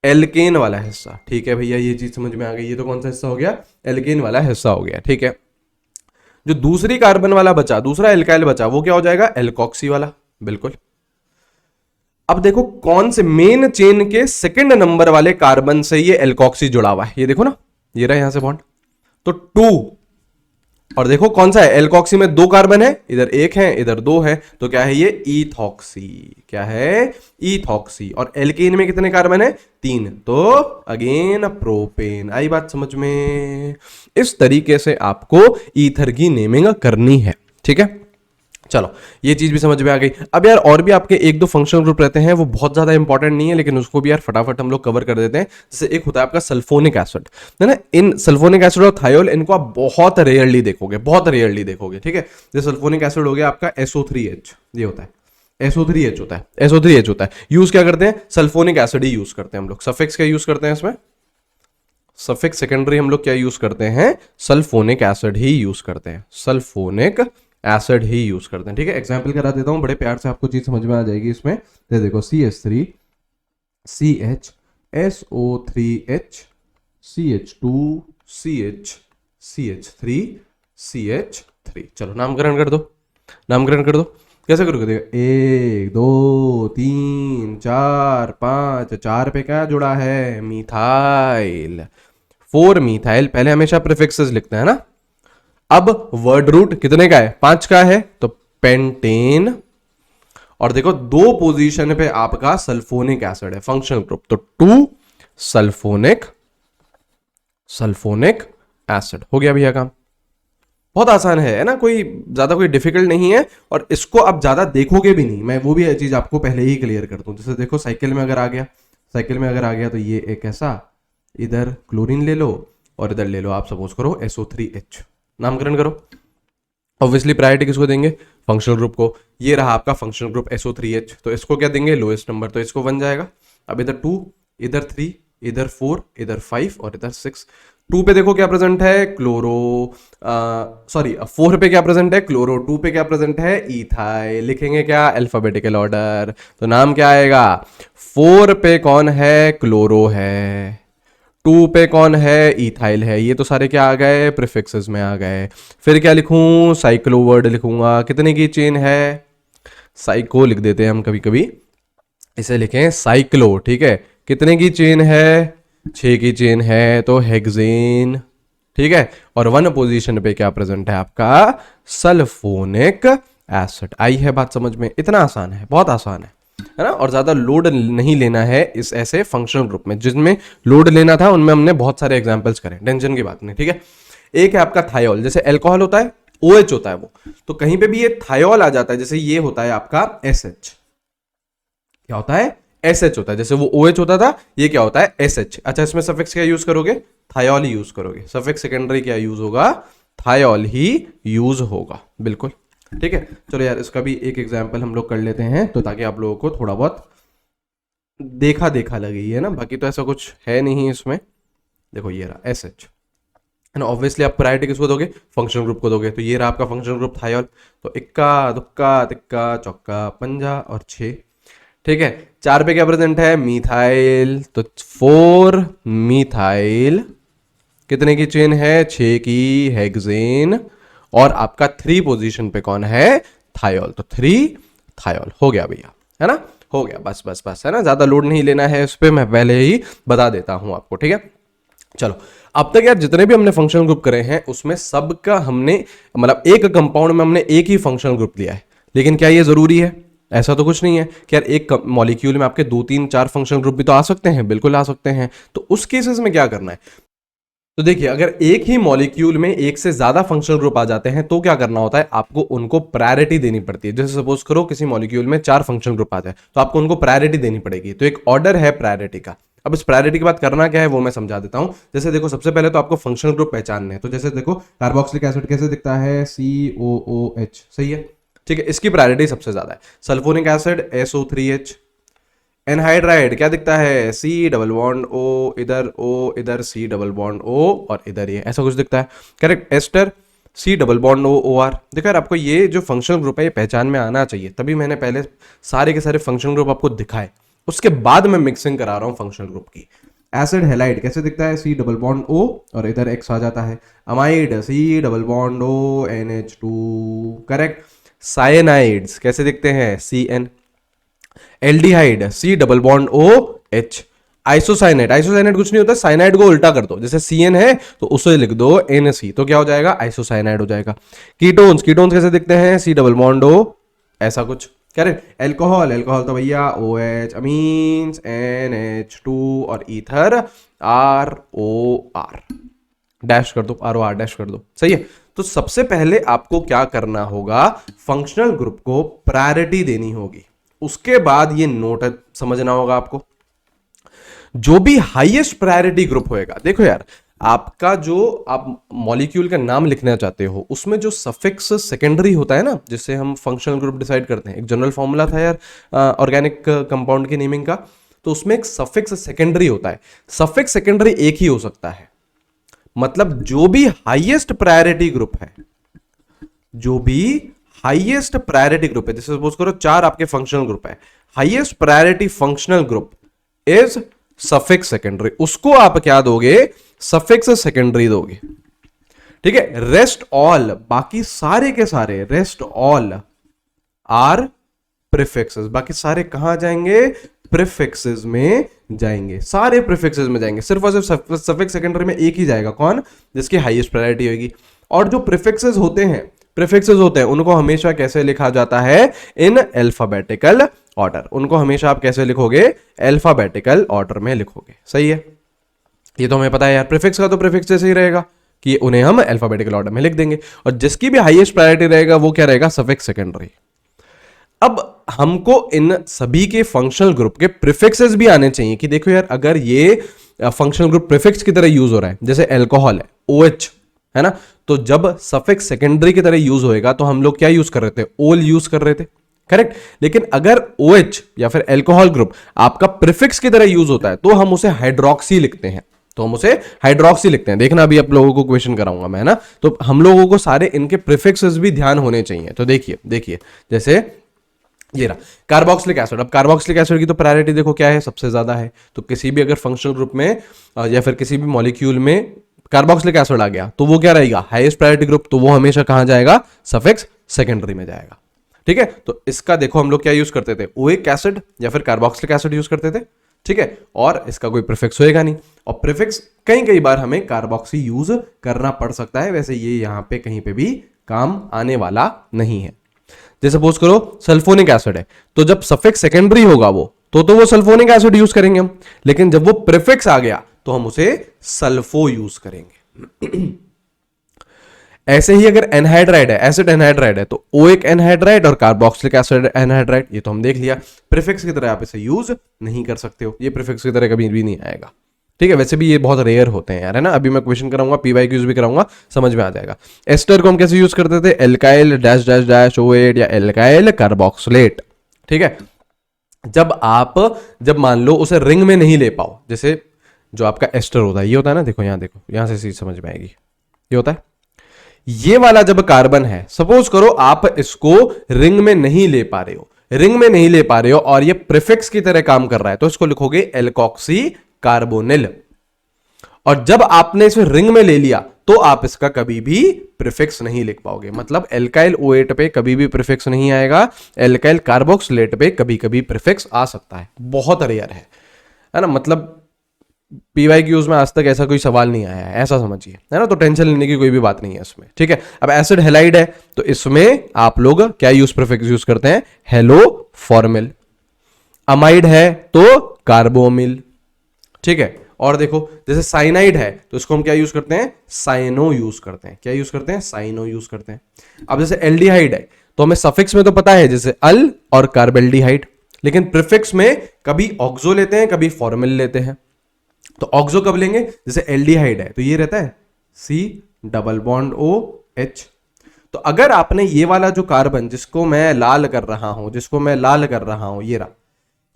एल्केन वाला हिस्सा। ठीक है भैया, ये चीज समझ में आ गई, ये तो कौन सा हिस्सा हो गया, एल्केन वाला हिस्सा हो गया। ठीक है, जो दूसरी कार्बन वाला बचा, दूसरा एल्काइल बचा, वो क्या हो जाएगा, एल्कोक्सी वाला, बिल्कुल। अब देखो कौन से मेन चेन के सेकंड नंबर वाले कार्बन से ये एल्कोक्सी जुड़ा हुआ है, ये देखो ना, ये रहा यहां से बॉन्ड, तो 2। और देखो कौन सा है, एल्कोक्सी में 2 कार्बन है, इधर 1 है, इधर 2 है, तो क्या है ये, इथॉक्सी। क्या है, इथॉक्सी। और एल्केन में कितने कार्बन है, 3, तो अगेन प्रोपेन। आई बात समझ में। इस तरीके से आपको ईथर की नेमिंग करनी है। ठीक है, चलो ये चीज भी समझ में आ गई। अब यार और भी आपके 1-2 फंक्शनल ग्रुप रहते हैं, वो बहुत ज्यादा इंपॉर्टेंट नहीं है, लेकिन उसको भी यार फटाफट हम लोग कवर कर देते हैं। जैसे एक होता है आपका सल्फोनिक एसिड, है ना, इन सल्फोनिक एसिड और थायोल, इनको आप बहुत रेयरली देखोगे, बहुत रेयरली देखोगे। ठीक है, जैसे सल्फोनिक एसिड हो गया आपका SO3H, ये होता है SO3H होता है, SO3H होता है। यूज क्या करते हैं, सल्फोनिक एसिड ही यूज करते हैं हम लोग। सफिक्स क्या यूज करते हैं इसमें, सफिक्स सेकेंडरी हम लोग क्या यूज करते हैं, सल्फोनिक एसिड ही यूज करते हैं, सल्फोनिक एसिड ही यूज करते हैं। ठीक है, एग्जांपल करा देता हूं, बड़े प्यार से आपको चीज समझ में आ जाएगी इसमें। तो देखो CH3 CH SO3H CH2 CH CH3 CH3। चलो नामकरण कर दो, नामकरण कर दो। कैसे करोगे, देखो 1 2 3 4 5, 4 पे क्या जुड़ा है, मिथाइल, 4 मिथाइल। पहले हमेशा प्रीफिक्सेस लिखते हैं ना। अब वर्ड रूट कितने का है, 5 का है, तो पेंटेन। और देखो 2 पोजीशन पे आपका सल्फोनिक एसिड है, फंक्शनल ग्रुप, तो 2 सल्फोनिक सल्फोनिक एसिड। हो गया भैया काम, बहुत आसान है ना, कोई ज्यादा कोई डिफिकल्ट नहीं है। और इसको आप ज्यादा देखोगे भी नहीं, मैं वो भी चीज आपको पहले ही क्लियर कर दूं। जैसे देखो साइकिल में अगर आ गया, साइकिल में अगर आ गया, तो ये एक ऐसा, इधर क्लोरीन ले लो और इधर ले लो आप सपोज करो SO3H, नामकरण करो। ऑब्वियसली प्रायोरिटी किसको देंगे, फंक्शनल ग्रुप को। ये रहा आपका फंक्शनल ग्रुप SO3H, तो इसको क्या देंगे, लोएस्ट नंबर, तो इसको 1 जाएगा। अब इधर 2, इधर 3, इधर 4, इधर 5 और इधर 6। 2 पे देखो क्या प्रेजेंट है, क्लोरो, सॉरी 4 पे क्या प्रेजेंट है, क्लोरो, 2 पे क्या प्रेजेंट है, इथाइल। लिखेंगे क्या, अल्फाबेटिकल ऑर्डर, तो नाम क्या आएगा, 4 पे कौन है, क्लोरो है, 2 पे कौन है, इथाइल है। ये तो सारे क्या आ गए, प्रीफिक्सेस में आ गए। फिर क्या लिखूं, साइक्लो वर्ड लिखूंगा। कितने की चेन है, साइको लिख देते हैं हम कभी कभी, इसे लिखें साइक्लो। ठीक है, कितने की चेन है, 6 की चेन है, तो हेक्सेन। ठीक है, और 1 पोजीशन पे क्या प्रेजेंट है आपका, सल्फोनिक एसिड। आई है बात समझ में, इतना आसान है, बहुत आसान है ना। और ज्यादा लोड नहीं लेना है इस ऐसे फंक्शनल ग्रुप में। जिसमें लोड लेना था उनमें हमने बहुत सारे एग्जांपल्स करे, टेंशन की बात नहीं। ठीक है, एक है आपका थायोल, जैसे अल्कोहल होता है OH होता है वो, तो कहीं पे भी ये थायोल आ जाता है। जैसे ये होता है आपका SH, क्या होता है, SH होता है। जैसे वो OH होता था, ये क्या होता है, SH। अच्छा, इसमें सफिक्स क्या यूज करोगे, थायोल ही यूज करोगे। सफिक्स सेकेंडरी क्या यूज होगा, थायोल ही यूज होगा, बिल्कुल। ठीक है, चलो यार इसका भी एक एग्जाम्पल हम लोग कर लेते हैं, तो ताकि आप लोगों को थोड़ा बहुत देखा देखा लगे, है ना। बाकी तो ऐसा कुछ है नहीं इसमें। देखो ये रहा SH, है ना। ऑब्वियसली आप प्रायोरिटी किसको दोगे, फंक्शनल ग्रुप को दोगे। तो ये रहा आपका फंक्शनल ग्रुप थायोल। तो इक्का दुक्का तिक्का चौका पंजा और 6। ठीक है, 4 पे क्या प्रेजेंट है, मिथाइल, तो 4 मिथाइल। कितने की चेन है, 6 की, हेक्सेन। और आपका 3 पोजीशन पे कौन है, थायोल, तो 3 थायोल। हो गया भैया, है ना, हो गया, बस बस बस, है ना। ज्यादा लोड नहीं लेना है इस पे, मैं पहले ही बता देता हूं आपको। ठीक है, चलो अब तक यार जितने भी हमने फंक्शनल ग्रुप करे हैं उसमें सबका हमने, मतलब एक कंपाउंड में हमने एक ही फंक्शनल ग्रुप लिया है। लेकिन क्या ये जरूरी है, ऐसा तो कुछ नहीं है कि यार एक मॉलिक्यूल में आपके 2 3 4 फंक्शनल ग्रुप भी तो आ सकते हैं, बिल्कुल आ सकते हैं। तो उस केसेस में क्या करना है, तो देखिए अगर एक ही मॉलिक्यूल में एक से ज्यादा फंक्शनल ग्रुप आ जाते हैं तो क्या करना होता है, आपको उनको प्रायोरिटी देनी पड़ती है। जैसे सपोज करो किसी मॉलिक्यूल में 4 फंक्शनल ग्रुप आ जाए तो आपको उनको प्रायोरिटी देनी पड़ेगी। तो एक ऑर्डर है प्रायोरिटी का। अब इस प्रायोरिटी की बात करना क्या है वो मैं समझा देता हूं। जैसे देखो सबसे पहले तो आपको फंक्शनल ग्रुप पहचानने हैं। तो जैसे देखो कार्बोक्सिलिक एसिड कैसे दिखता है, COOH, सही है, ठीक है, इसकी प्रायोरिटी सबसे ज्यादा है। Sulphonic acid SO3H। एनहाइड्राइड क्या दिखता है, C डबल बॉन्ड O, इधर C डबल बॉन्ड O और इधर ये ऐसा कुछ दिखता है, correct. Ester C double bond O OR। देखो यार आपको ये जो फंक्शनल ग्रुप है ये पहचान में आना चाहिए, तभी मैंने पहले सारे के सारे फंक्शनल ग्रुप आपको दिखाए, उसके बाद मैं मिक्सिंग करा रहा हूँ फंक्शनल ग्रुप की। एसिड हेलाइड कैसे दिखता है, C डबल बॉन्ड O और इधर X आ जाता है। Amide C double bond O NH2, correct. Cyanides कैसे दिखते हैं, CN। Aldehyde C double bond OH। Isocyanate, isocyanate कुछ नहीं होता, साइनाइड को उल्टा कर दो, जैसे CN है तो उसे लिख दो NC, तो क्या हो जाएगा, आइसोसाइनाइड हो जाएगा। कीटोन्स, कीटोन्स कैसे दिखते हैं, C डबल बॉन्ड O, ऐसा कुछ, क्या रे। एल्कोहल, एल्कोहल तो भैया OH। अमीन्स NH2 और ईथर ROR, डैश कर दो, ROR डैश कर दो, सही है। तो सबसे पहले आपको क्या करना होगा, फंक्शनल ग्रुप को प्रायोरिटी देनी होगी। उसके बाद ये नोट समझना होगा आपको, जो भी हाईएस्ट प्रायोरिटी ग्रुप होएगा। देखो यार आपका जो आप मॉलिक्यूल का नाम लिखना चाहते हो उसमें जो सफिक्स सेकेंडरी होता है ना, जिससे हम फंक्शनल ग्रुप डिसाइड करते हैं, एक जनरल फॉर्मूला था यार ऑर्गेनिक कंपाउंड की नेमिंग का, तो उसमें एक सफिक्स सेकेंडरी होता है। सफिक्स सेकेंडरी एक ही हो सकता है, मतलब जो भी हाईएस्ट प्रायोरिटी ग्रुप है, जो भी हाईएस्ट प्रायोरिटी ग्रुप है, जैसे सपोज करो 4 आपके फंक्शनल ग्रुप है, highest priority functional group is suffix secondary, उसको आप क्या दोगे, सफिक्स सेकेंडरी दोगे, ठीक है। रेस्ट ऑल, बाकी सारे के सारे, रेस्ट ऑल आर प्रीफिक्सेस, बाकी सारे कहां जाएंगे, प्रीफिक्सेस में जाएंगे, सारे प्रीफिक्सेस में जाएंगे। सिर्फ और सिर्फ सफिक्स सेकेंडरी में एक ही जाएगा, कौन, जिसकी हाईएस्ट प्रायोरिटी होगी। और जो प्रीफिक्सेस होते हैं, प्रीफिक्सेस होते हैं उनको हमेशा कैसे लिखा जाता है, इन अल्फाबेटिकल ऑर्डर। उनको हमेशा आप कैसे लिखोगे, अल्फाबेटिकल ऑर्डर में लिखोगे, सही है। ये तो हमें पता है यार, प्रीफिक्स का तो प्रीफिक्स जैसे ही रहेगा कि उन्हें हम अल्फाबेटिकल ऑर्डर में लिख देंगे, और जिसकी भी हाईएस्ट प्रायोरिटी रहेगा वो क्या रहेगा, सफिक्स सेकेंडरी। अब हमको इन सभी के फंक्शनल ग्रुप के प्रीफिक्सेस भी आने चाहिए कि देखो यार अगर ये फंक्शनल ग्रुप प्रीफिक्स की तरह यूज हो रहा है, जैसे अल्कोहल है OH, है ना, तो जब सफिक्स सेकेंडरी की तरह यूज होएगा तो हम लोग क्या यूज कर रहे थे, ओल यूज कर रहे थे, करेक्ट। लेकिन अगर OH या फिर अल्कोहल ग्रुप आपका प्रीफिक्स की तरह यूज होता है तो हम उसे हाइड्रोक्सी लिखते हैं, तो हम उसे हाइड्रोक्सी लिखते हैं। देखना अभी आप लोगों को क्वेश्चन कराऊंगा मैं, ना, तो हम लोगों को सारे इनके प्रीफिक्सेस भी ध्यान होने चाहिए। तो देखिए जैसे ये रहा कार्बोक्सिलिक एसिड। अब कार्बोक्सिलिक एसिड की तो प्रायोरिटी देखो क्या है, सबसे ज्यादा है। तो किसी भी अगर फंक्शनल ग्रुप में या फिर किसी भी मॉलिक्यूल में कार्बोक्सिलिक एसिड आ गया तो वो क्या रहेगा, हाईएस्ट प्रायोरिटी ग्रुप, तो वो हमेशा कहां जाएगा, सफिक्स सेकेंडरी में जाएगा, ठीक है। तो इसका देखो हम लोग क्या यूज करते थे, ओइक एसिड या फिर कार्बोक्सिलिक एसिड यूज करते थे, ठीक है। और इसका कोई प्रीफिक्स होएगा नहीं, और प्रीफिक्स कई बार हमें कार्बोक्सी यूज करना पड़ सकता है, वैसे ये यहां पे कहीं पे भी काम आने वाला नहीं है। जैसे सपोज करो सल्फोनिक एसिड है, तो जब सफिक्स सेकेंडरी होगा वो तो वो सल्फोनिक एसिड यूज करेंगे हम, लेकिन जब वो प्रीफिक्स आ गया तो हम उसे सल्फो यूज करेंगे। ऐसे ही अगर एनहाइड्राइड है, एसिड एनहाइड्राइड है, तो ओइक एनहाइड्राइड और कार्बोक्सिलिक एसिड एनहाइड्राइड, ये तो हम देख लिया। प्रीफिक्स की तरह आप इसे यूज नहीं कर सकते हो, ये प्रीफिक्स की तरह कभी भी नहीं आएगा, ठीक है। वैसे भी ये बहुत रेयर होते हैं यार, है ना। अभी मैं क्वेश्चन कराऊंगा, PYQs भी कराऊंगा, समझ में आ जाएगा। एस्टर को हम कैसे यूज करते थे, alkyl dash dash dash O8 या एल्काइल कार्बोक्सिलेट, ठीक है। जब मान लो उसे रिंग में नहीं ले पाओ, जैसे जो आपका एस्टर होता है, ये होता है ना, देखो यहां, देखो यहां से चीज समझ में आएगी, ये होता है, ये वाला जब कार्बन है, सपोज करो आप इसको रिंग में नहीं ले पा रहे हो, रिंग में नहीं ले पा रहे हो और ये प्रीफिक्स की तरह काम कर रहा है, तो इसको लिखोगे एल्कोक्सी कार्बोनिल। और जब आपने इसे रिंग में ले लिया तो आप इसका कभी भी प्रीफिक्स नहीं लिख पाओगे, मतलब एल्काइल O8 पे कभी भी प्रीफिक्स नहीं आएगा, एल्काइल कार्बोक्सिलेट पे कभी कभी प्रीफिक्स आ सकता है, बहुत रेयर है ना। मतलब PYQs में आज तक ऐसा कोई सवाल नहीं आया है, ऐसा समझिए, है ना। तो टेंशन लेने की कोई भी बात नहीं है इसमें, ठीक है। अब एसिड हेलाइड है तो इसमें आप लोग क्या यूज प्रीफिक्स यूज करते हैं, हेलो फॉर्मिल, अमाइड है तो कार्बोमिल, ठीक है। और देखो जैसे साइनाइड है तो इसको हम क्या यूज करते हैं, साइनो यूज करते हैं, क्या यूज करते हैं, साइनो यूज करते हैं। अब जैसे एल्डिहाइड है तो हमें सफिक्स में तो पता है जैसे अल और कार्बेल्डिहाइड, लेकिन प्रीफिक्स में कभी ऑक्सो लेते हैं कभी फॉर्मिल लेते हैं। तो ऑक्सो कब लेंगे, जैसे एल्डिहाइड है तो ये रहता है C double bond O H. तो अगर आपने ये वाला जो कार्बन जिसको मैं लाल कर रहा हूं, जिसको मैं लाल कर रहा हूं, ये रहा,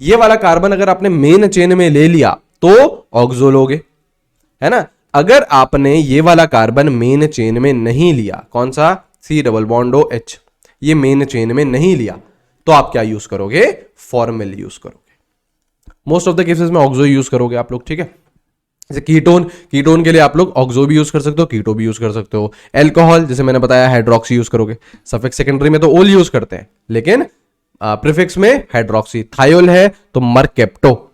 ये वाला कार्बन अगर आपने मेन चेन में ले लिया तो ऑक्सो लोगे, है ना। अगर आपने ये वाला कार्बन मेन चेन में नहीं लिया, कौन सा, C double bond O H, ये मेन चेन में नहीं लिया, तो आप क्या यूज करोगे, फॉर्मिल यूज करोगे। मोस्ट ऑफ द केसेस में ऑक्सो यूज करोगे आप लोग, ठीक है। जैसे कीटोन, कीटोन के लिए आप लोग ऑक्सो भी यूज कर सकते हो, कीटो भी यूज कर सकते हो। एल्कोहल जैसे मैंने बताया हाइड्रोक्सी यूज करोगे। सफिक्स सेकेंडरी में तो ओल यूज करते हैं, लेकिन प्रीफिक्स में हाइड्रोक्सी। थायोल है तो मरकेप्टो,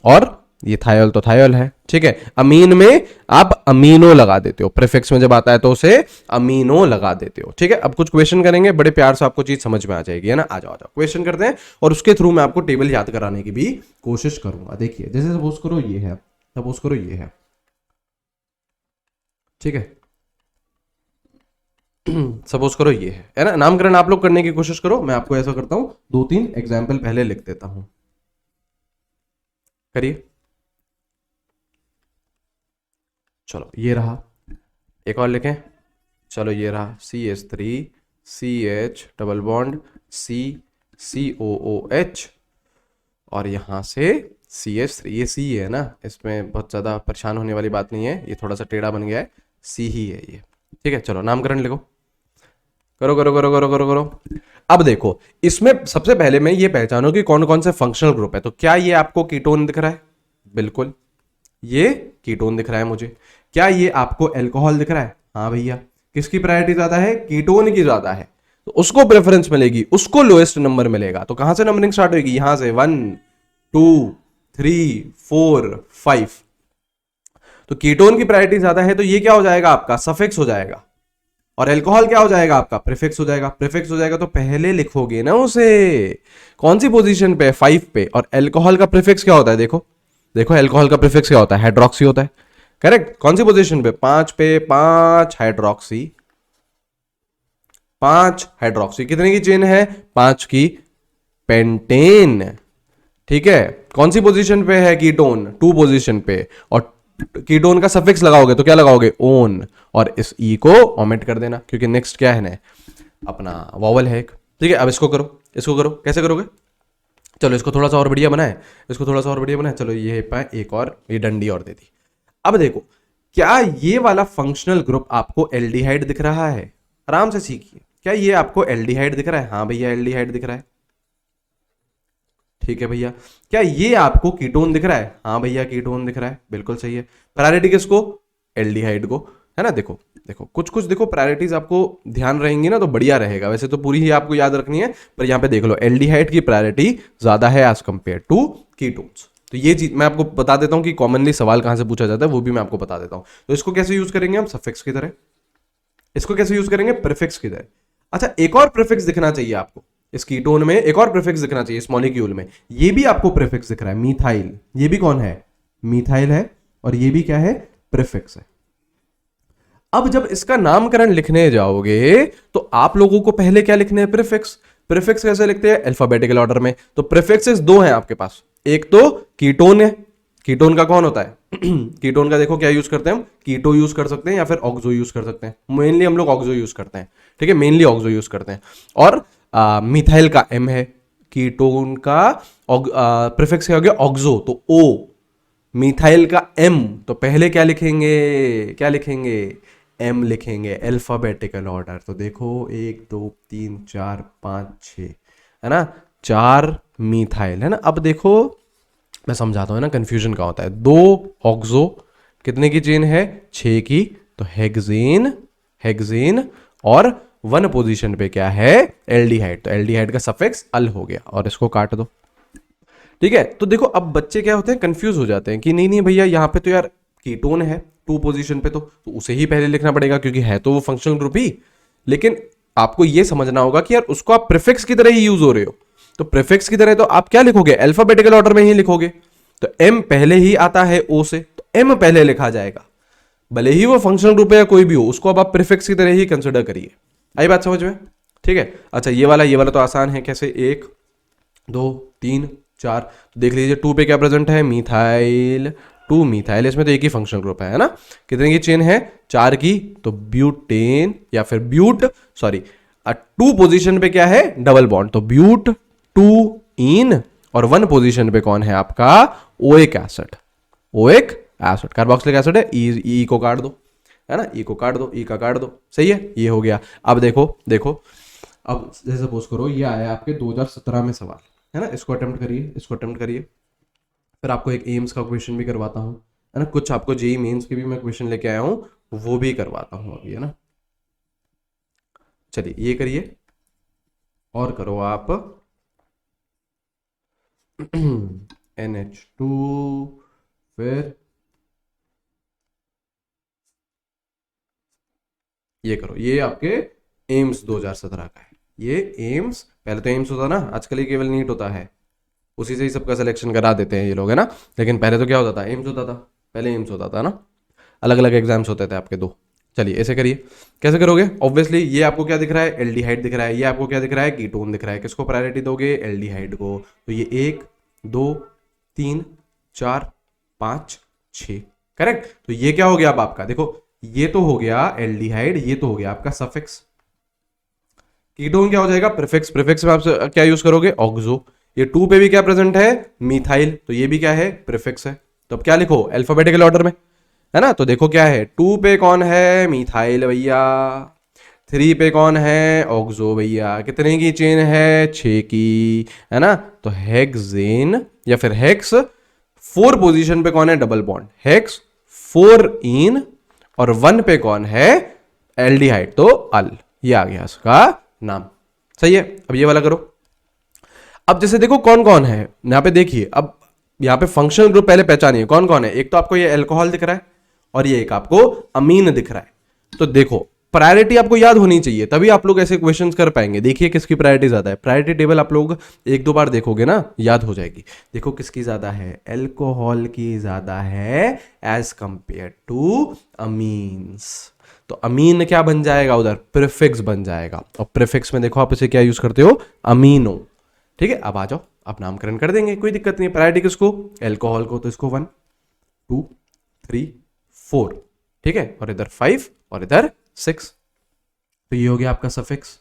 और ये थायोल तो थायोल है, ठीक है। अमीन में आप अमीनो लगा देते हो, प्रीफिक्स में जब आता है तो उसे अमीनो लगा देते हो, ठीक है। अब कुछ क्वेश्चन करेंगे, बड़े प्यार से आपको चीज समझ में आ जाएगी, है ना। आ जाओ क्वेश्चन करते हैं, और उसके थ्रू मैं आपको टेबल याद कराने की भी कोशिश करूंगा। देखिए जैसे सपोज करो ये है, सपोज करो ये है, ठीक है। सपोज करो ये है ना। नामकरण आप लोग करने की कोशिश करो, मैं आपको ऐसा करता हूं, 2-3 एग्जाम्पल पहले लिख देता हूं, करिए। चलो ये रहा, एक और लिखें, चलो ये रहा CH3 CH double bond COOH, और यहां से CH3, ये C है ना, इसमें बहुत ज्यादा परेशान होने वाली बात नहीं है, ये थोड़ा सा टेढ़ा बन गया है, C ही है ये, ठीक है। चलो नामकरण लिखो, करो करो करो करो करो करो। अब देखो इसमें सबसे पहले मैं ये पहचानो कि कौन कौन से फंक्शनल ग्रुप है। तो क्या ये आपको कीटोन दिख रहा है, बिल्कुल ये कीटोन दिख रहा है मुझे। क्या ये आपको अल्कोहल दिख रहा है, हाँ भैया। किसकी प्रायोरिटी ज्यादा है, कीटोन की ज्यादा है, तो उसको प्रेफरेंस मिलेगी, उसको लोएस्ट नंबर मिलेगा। तो कहां से नंबरिंग स्टार्ट होगी, यहां से 1 2 3 4 5। तो कीटोन की प्रायोरिटी ज्यादा है तो ये क्या हो जाएगा आपका, सफिक्स हो जाएगा, और अल्कोहल क्या हो जाएगा आपका, प्रीफिक्स हो जाएगा। प्रीफिक्स हो जाएगा तो पहले लिखोगे ना उसे, कौन सी पोजीशन पे, 5 पे। और अल्कोहल का प्रीफिक्स क्या होता है, देखो देखो अल्कोहल का प्रीफिक्स क्या होता है, हाइड्रोक्सी होता है, करेक्ट। कौन सी पोजीशन पे, 5 पे, 5 हाइड्रोक्सी, 5 हाइड्रोक्सी, कितने की चेन है, 5 की, पेंटेन, ठीक है। कौन सी पोजीशन पे है कीटोन, 2 पोजीशन पे, और कीटोन का सफिक्स लगाओगे तो क्या लगाओगे, ओन, और इस ई को ओमिट कर देना, क्योंकि नेक्स्ट क्या है ना, अपना वॉवल है एक, ठीक है। अब इसको करो, इसको करो, कैसे करोगे, चलो इसको थोड़ा सा और बढ़िया बनाए, इसको थोड़ा सा और बढ़िया बनाए, चलो ये पाए एक और, ये डंडी और दे दी। अब देखो क्या ये वाला फंक्शनल ग्रुप आपको एल्डिहाइड दिख रहा है, आराम से सीखिए, क्या ये आपको एल्डिहाइड दिख रहा है, हाँ भैया एल्डिहाइड दिख रहा है, ठीक है भैया। क्या ये आपको कीटोन दिख रहा है, हाँ भैया कीटोन दिख रहा है, बिल्कुल सही है। प्रायोरिटी किसको, एल्डिहाइड को, है ना। देखो देखो कुछ कुछ देखो प्रायोरिटीज आपको ध्यान रहेंगी ना तो बढ़िया रहेगा, वैसे तो पूरी ही आपको याद रखनी है, पर यहां पे देख लो एल्डिहाइड की प्रायोरिटी ज्यादा है एज कंपेयर टू कीटोन्स। तो ये चीज मैं आपको बता देता हूं कि कॉमनली सवाल कहां से पूछा जाता है, वो भी मैं आपको बता देता हूं। तो इसको कैसे यूज करेंगे हम, सफिक्स की तरह, इसको कैसे यूज करेंगे, प्रीफिक्स की तरह। अच्छा एक और प्रीफिक्स दिखना चाहिए आपको, इस कीटोन में एक और प्रीफिक्स दिखना चाहिए, इस मॉलिक्यूल में, ये भी आपको प्रीफिक्स दिख रहा है, मीथाइल, ये भी कौन है, मीथाइल है, और ये भी क्या है, प्रीफिक्स है। अब जब इसका नामकरण लिखने जाओगे तो आप लोगों को पहले क्या लिखने हैं, प्रीफिक्स। प्रीफिक्स कैसे लिखते हैं, अल्फाबेटिकल ऑर्डर में। तो प्रीफिक्सेस 2 हैं आपके पास, एक तो कीटोन है, कीटोन का कौन होता है कीटोन का देखो क्या यूज करते हैं हम, कीटो यूज कर सकते हैं या फिर ऑक्सो यूज कर सकते हैं, मेनली हम लोग ऑक्सो यूज करते हैं, ठीक है, मेनली ऑक्सो यूज करते हैं। और मिथाइल का एम है, कीटोन का प्रीफिक्स क्या हो गया, ऑक्सो, तो ओ। मिथाइल का एम, तो पहले क्या लिखेंगे, क्या लिखेंगे, एम लिखेंगे, अल्फाबेटिकल ऑर्डर। तो देखो 1 2 3 4 5 6, है ना, 4 मिथाइल, है ना। अब देखो मैं समझाता हूँ ना कंफ्यूजन का होता है, 2 ऑक्सो, कितने की चेन है, 6 की, तो हेक्सेन, हेक्सेन, और 1 पोजीशन पे क्या है, एल्डिहाइड, तो एल्डिहाइड का सफिक्स अल हो गया, और इसको काट दो, ठीक है। तो देखो अब बच्चे क्या होते हैं, कंफ्यूज हो जाते हैं कि नहीं नहीं भैया यहाँ पे तो यार कीटोन है 2 पोजीशन पे, तो उसे ही पहले लिखना पड़ेगा क्योंकि है तो वो फंक्शनल ग्रुप ही। लेकिन आपको ये समझना होगा कि यार उसको आप प्रीफिक्स की तरह ही यूज हो रहे हो, तो प्रीफिक्स की तरह तो आप क्या लिखोगे, अल्फाबेटिकल ऑर्डर में ही लिखोगे। तो एम पहले ही आता है ओ से, तो एम पहले लिखा जाएगा, भले ही वो फंक्शनल ग्रुप है या कोई भी हो, उसको अब आप प्रीफिक्स की तरह ही कंसिडर करिए। आई बात समझ में? ठीक है। अच्छा ये वाला तो आसान है, कैसे, 1 2 3 4, तो देख लीजिए 2 पे क्या प्रेजेंट है, मिथाइल, 2 मिथाइल, इसमें तो एक ही फंक्शनल ग्रुप है ना। कितने की चेन है, 4 की, तो ब्यूटेन या फिर ब्यूट, सॉरी 2 पोजीशन पे क्या है, डबल बॉन्ड, तो ब्यूट 2 इन, और 1 पोजीशन पे कौन है आपका, oic acid, oic acid, carboxylic acid है, ई को काट दो, है ना, ई को काट दो, ई का काट दो, सही है, ये हो गया। अब देखो देखो, अब जैसे सपोज करो ये आया आपके 2017 में सवाल, है ना, इसको अटेम्प्ट करिए, इसको अटेम्प्ट करिए, फिर आपको एक एम्स का क्वेश्चन भी करवाता हूँ, है ना, कुछ आपको जेई मेंस के भी मैं क्वेश्चन लेके आया हूँ, वो भी करवाता हूँ अभी, है ना। चलिए ये करिए, और करो आप NH2, फिर ये करो, ये आपके एम्स 2017 का है, ये एम्स, पहले तो एम्स होता ना, आजकल ये केवल नीट होता है, उसी से ही सबका सिलेक्शन करा देते हैं ये लोग, है ना। लेकिन पहले तो क्या होता था, एम्स होता था, पहले एम्स होता था ना, अलग अलग एग्जाम्स होते थे आपके दो। चलिए ऐसे करिए, कैसे करोगे, ऑब्वियसली ये आपको क्या दिख रहा है, एल्डिहाइड दिख रहा है, ये आपको क्या दिख रहा है, कीटोन दिख रहा है, किसको प्रायोरिटी दोगे, एल्डिहाइड को, तो ये 1 2 3 4 5 6, करेक्ट। तो ये क्या हो गया अब आपका, देखो ये तो हो गया एल्डिहाइड, ये तो हो गया आपका सफिक्स, कीटोन क्या हो जाएगा, प्रीफिक्स, प्रीफिक्स में आप क्या यूज करोगे, ऑक्सो, ये 2 पे भी क्या प्रेजेंट है, मिथाइल, तो ये भी क्या है, प्रीफिक्स है, तो अब क्या लिखो, अल्फाबेटिकल ऑर्डर में, है ना। तो देखो क्या है, 2 पे कौन है, मिथाइल भैया, 3 पे कौन है, ऑक्सो भैया, कितने की चेन है, 6 की, है ना। तो हेक्सेन या फिर हेक्स, 4 पोजीशन पे कौन है, डबल बॉन्ड, हेक्स 4 इन, और 1 पे कौन है, एल्डिहाइड, तो अल, ये आ गया उसका नाम, सही है। अब ये वाला करो, अब जैसे देखो कौन कौन है यहां पे, देखिए अब यहां पे फंक्शनल ग्रुप पहले पहचानिए कौन कौन है, एक तो आपको ये अल्कोहल दिख रहा है, और ये एक आपको अमीन दिख रहा है। तो देखो प्रायोरिटी आपको याद होनी चाहिए, तभी आप लोग ऐसे क्वेश्चंस कर पाएंगे। देखिए किसकी प्रायोरिटी ज्यादा है, प्रायोरिटी टेबल आप लोग 1-2 बार देखोगे ना, याद हो जाएगी। देखो किसकी ज्यादा है, अल्कोहल की ज्यादा है एज कंपेयर टू अमीन्स, तो अमीन क्या बन जाएगा उधर, प्रीफिक्स बन जाएगा, और प्रीफिक्स में देखो आप इसे क्या यूज करते हो, अमीनो, ठीक है। अब आ जाओ, अब नामकरण कर देंगे, कोई दिक्कत नहीं है। प्रायोरिटी किसको, अल्कोहल को, तो इसको 1 2 3 4, ठीक है, और इधर 5 और इधर 6, तो ये हो गया आपका सफिक्स,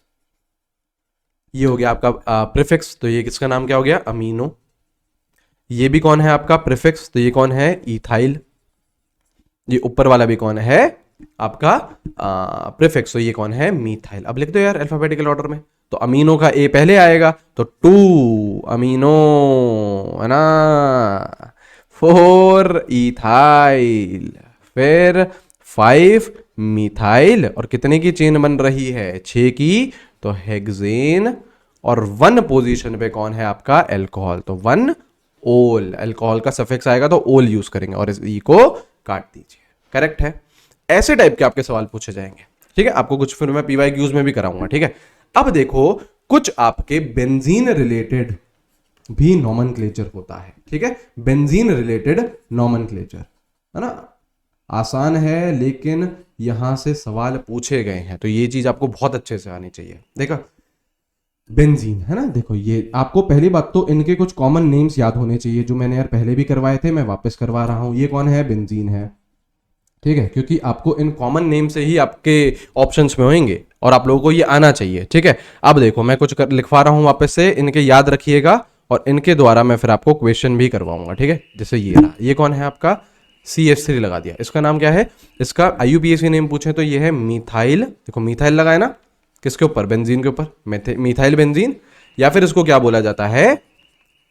ये हो गया आपका प्रीफिक्स, तो ये किसका नाम क्या हो गया, अमीनो। ये भी कौन है आपका प्रीफिक्स, तो ये कौन है, इथाइल। ये ऊपर वाला भी कौन है आपका प्रीफिक्स, तो ये कौन है, मिथाइल। अब लिख दो यार अल्फाबेटिकल ऑर्डर में, तो अमीनो का ए पहले आएगा, तो 2 अमीनो, है ना, 4 इथाइल, फिर 5 मिथाइल, और कितने की चेन बन रही है, 6 की, तो हेक्सेन, और 1 पोजीशन पे कौन है आपका, अल्कोहल, तो 1 ओल, अल्कोहल का सफिक्स आएगा तो ओल यूज करेंगे, और इस ई को काट दीजिए, करेक्ट है। ऐसे टाइप के आपके सवाल पूछे जाएंगे, ठीक है। आपको कुछ फिर मैं PYQs में भी कराऊंगा, ठीक है। अब देखो कुछ आपके बेंजीन रिलेटेड भी नॉमेनक्लेचर होता है, ठीक है, बेंजीन रिलेटेड नॉमेनक्लेचर, है ना, आसान है लेकिन यहां से सवाल पूछे गए हैं, तो ये चीज आपको बहुत अच्छे से आनी चाहिए। देखा बेंजीन, है ना, देखो ये आपको पहली बात तो इनके कुछ कॉमन नेम्स याद होने चाहिए, जो मैंने यार पहले भी करवाए थे, मैं वापस करवा रहा हूं। ये कौन है, बेंजीन है, ठीक है, क्योंकि आपको इन कॉमन नेम से ही आपके ऑप्शंस में होंगे, और आप लोगों को ये आना चाहिए, ठीक है। अब देखो मैं कुछ लिखवा रहा हूं वापस से, इनके याद रखिएगा, और इनके द्वारा मैं फिर आपको क्वेश्चन भी करवाऊंगा, ठीक है। जैसे ये रहा, ये कौन है आपका, CH3 लगा दिया, इसका नाम क्या है, इसका IUPAC नेम पूछे तो ये है मिथाइल, देखो मिथाइल लगा है ना, किसके ऊपर, बेंजीन के ऊपर, मिथाइल बेंजीन, या फिर इसको क्या बोला जाता है,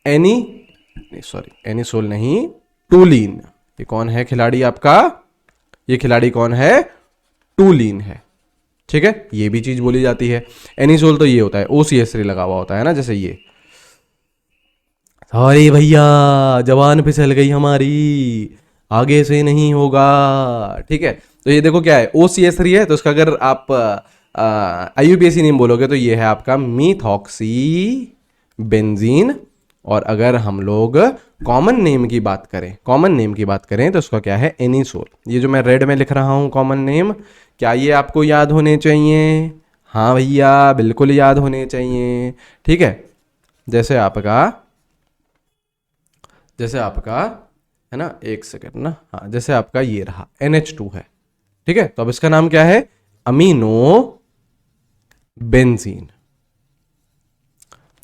एनिसोल नहीं, टूलीन। ये कौन है खिलाड़ी आपका, ये खिलाड़ी कौन है, टूलीन है, ठीक है, ये भी चीज बोली जाती है। एनिसोल तो ये होता है, OCH3 लगा हुआ होता है ना, जैसे ये, अरे भैया जवान फिसल गई हमारी, आगे से नहीं होगा, ठीक है। तो ये देखो क्या है, OCH3 है, तो इसका अगर आप IUPAC नेम बोलोगे तो ये है आपका बेंजीन। और अगर हम लोग कॉमन नेम की बात करें तो उसका क्या है, एनिसोल। ये जो मैं रेड में लिख रहा हूं कॉमन नेम, क्या ये आपको याद होने चाहिए? हाँ भैया, बिल्कुल याद होने चाहिए। ठीक है, जैसे आपका है ना, एक सेकंड ना, हाँ, जैसे आपका ये रहा NH2 है। ठीक है, तो अब इसका नाम क्या है, अमीनो बेंजीन।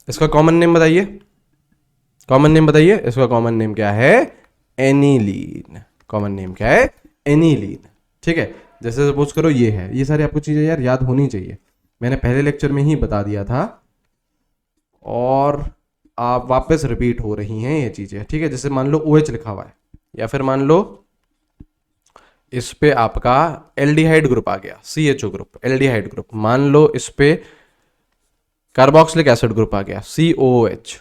इसका कॉमन नेम बताइए, इसका कॉमन नेम क्या है, एनिलीन। कॉमन नेम क्या है, एनिलीन। ठीक है, जैसे सपोज करो ये है, ये सारी आपको चीजें यार याद होनी चाहिए, मैंने पहले लेक्चर में ही बता दिया था और आप वापस रिपीट हो रही हैं ये चीजें। ठीक है, जैसे मान लो OH लिखा हुआ है, या फिर मान लो इस पे आपका एल्डिहाइड ग्रुप आ गया, CHO ग्रुप, एल्डिहाइड ग्रुप। मान लो इस पे कार्बोक्सिलिक एसिड ग्रुप आ गया, COOH।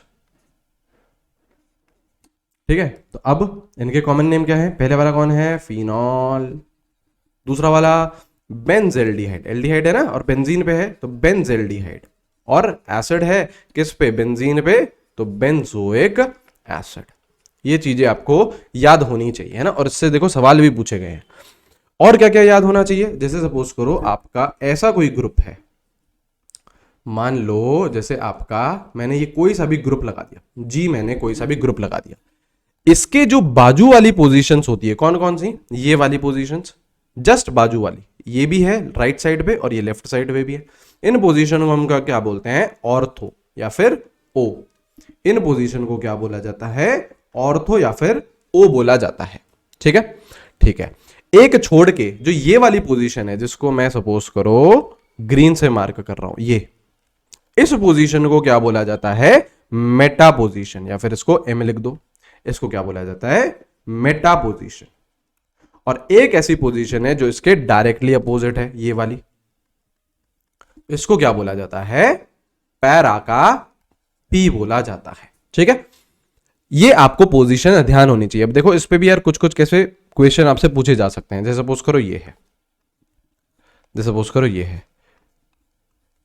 ठीक है, तो अब इनके कॉमन नेम क्या है, पहले वाला कौन है, फिनॉल। दूसरा वाला बेंजेल्डिहाइड, एल्डिहाइड है ना और बेंजीन पे है तो बेंजेल्डिहाइड। और एसिड है किस पे, बेंजीन पे, तो बेंजोइक एसिड। ये चीजें आपको याद होनी चाहिए, है ना, और इससे देखो सवाल भी पूछे गए हैं। और क्या क्या याद होना चाहिए, जैसे सपोज करो आपका ऐसा कोई ग्रुप है, मान लो जैसे आपका मैंने ये कोई सा भी ग्रुप लगा दिया जी, मैंने कोई सा भी ग्रुप लगा दिया, इसके जो बाजू वाली पोजीशंस होती है कौन कौन सी, ये वाली पोजीशंस, जस्ट बाजू वाली, ये भी है राइट साइड पे और ये लेफ्ट साइड पे भी है। इन पोजीशन को हम क्या बोलते हैं, ऑर्थो या फिर ओ। इन पोजीशन को क्या बोला जाता है, ऑर्थो या फिर ओ बोला जाता है। ठीक है, ठीक है, एक छोड़ के जो ये वाली पोजीशन है, जिसको मैं सपोज करो ग्रीन से मार्क कर रहा हूं, ये इस पोजीशन को क्या बोला जाता है, मेटा पोजीशन, या फिर इसको M लिख दो, इसको क्या बोला जाता है, मेटा पोजीशन। और एक ऐसी पोजीशन है जो इसके डायरेक्टली अपोजिट है, ये वाली, इसको क्या बोला जाता है, पैरा का P बोला जाता है। ठीक है, ये आपको पोजीशन ध्यान होनी चाहिए। अब देखो इस पे भी यार कुछ कुछ कैसे क्वेश्चन आपसे पूछे जा सकते हैं। जैसे सपोज करो ये है, जैसे सपोज करो ये है,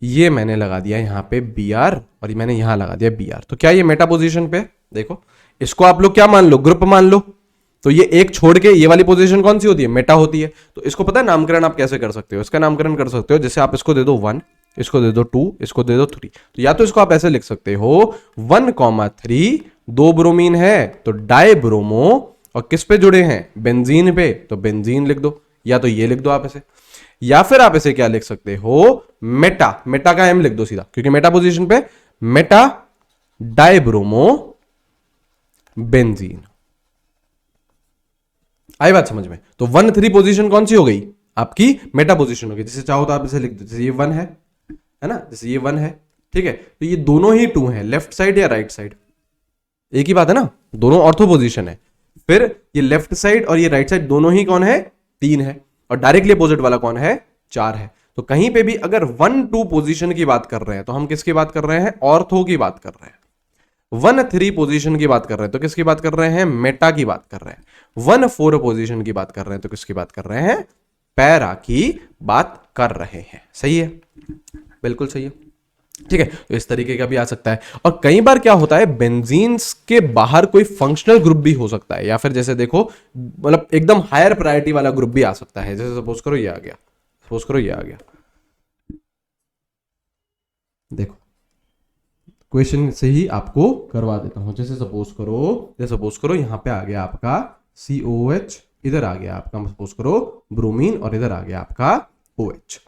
ये मैंने लगा दिया यहां पे BR और मैंने यहां लगा दिया BR, तो क्या ये मेटा पोजीशन पे, देखो इसको आप लोग क्या मान लो, ग्रुप मान लो, तो ये एक छोड़ के ये वाली पोजीशन कौन सी होती है, मेटा होती है। तो इसको पता है नामकरण आप कैसे कर सकते हो, इसका नामकरण कर सकते हो, जैसे आप इसको दे दो 1, इसको दे दो 2, इसको दे दो 3, तो या तो इसको आप ऐसे लिख सकते हो 1,3, 2 ब्रोमीन है तो डाई ब्रोमो, और किस पे जुड़े हैं, बेंजीन पे, तो बेंजीन लिख दो, या तो ये लिख दो आप ऐसे, या फिर आप इसे क्या लिख सकते हो, मेटा, मेटा का M लिख दो सीधा, क्योंकि मेटा पोजीशन पे मेटा डाइब्रोमो बेंजीन। आई बात समझ में, तो 1,3 पोजीशन कौन सी हो गई, आपकी मेटा पोजीशन हो गई। जैसे चाहो तो आप इसे लिख दो, जैसे ये 1 है ना, जैसे ये 1 है, ठीक है, तो ये दोनों ही 2 है, लेफ्ट साइड या राइट साइड, एक ही बात है ना, दोनों ऑर्थो पोजीशन है। फिर ये लेफ्ट साइड और ये राइट साइड दोनों ही कौन है, 3 है, और डायरेक्टली अपोजिट वाला कौन है, 4 है। तो कहीं पे भी अगर 1-2 पोजीशन की बात कर रहे हैं तो हम किसकी बात कर रहे हैं, ऑर्थो की बात कर रहे हैं। 1-3 पोजीशन की बात कर रहे हैं तो किसकी बात कर रहे हैं, मेटा की बात कर रहे हैं। 1-4 पोजीशन की बात कर रहे हैं तो किसकी बात कर रहे हैं, पैरा की बात कर रहे हैं। सही है, बिल्कुल सही है। ठीक है, तो इस तरीके का भी आ सकता है। और कई बार क्या होता है, बेंजीन्स के बाहर कोई फंक्शनल ग्रुप भी हो सकता है, या फिर जैसे देखो मतलब एकदम हायर प्रायोरिटी वाला ग्रुप भी आ सकता है। जैसे सपोज करो ये आ गया, सपोज करो ये आ गया, देखो क्वेश्चन से ही आपको करवा देता हूं। जैसे सपोज करो यहां पे आ गया आपका COH, इधर आ गया आपका सपोज करो ब्रोमीन, और इधर आ गया आपका OH।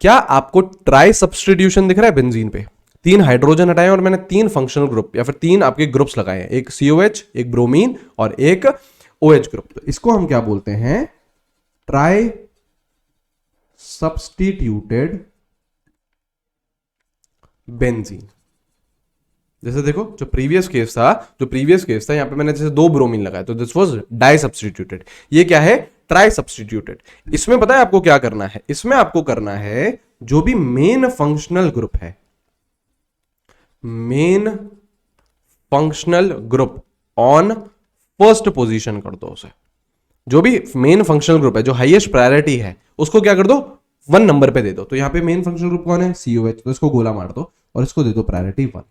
क्या आपको ट्राई सब्स्टिट्यूशन दिख रहा है बेंजीन पे, 3 हाइड्रोजन हटाए और मैंने 3 फंक्शनल ग्रुप या फिर 3 आपके ग्रुप्स लगाए हैं, एक COH, एक ब्रोमीन और एक OH ग्रुप। तो इसको हम क्या बोलते हैं, ट्राई सब्स्टिट्यूटेड बेंजीन। जैसे देखो जो प्रीवियस केस था यहां पे मैंने जैसे 2 ब्रोमीन लगाए तो दिस वाज डाई सब्स्टिट्यूटेड, ये क्या है, ट्राई सब्स्टिट्यूटेड। इसमें पता है आपको क्या करना है, इसमें आपको करना है जो भी मेन फंक्शनल ग्रुप है, main functional group on first position कर दो उसे। जो भी मेन फंक्शनल ग्रुप है जो हाईएस्ट प्रायोरिटी है उसको क्या कर दो, 1 नंबर पे दे दो। तो यहां पे मेन फंक्शनल ग्रुप कौन है, COH, तो इसको गोला मार दो और इसको दे दो प्रायोरिटी 1।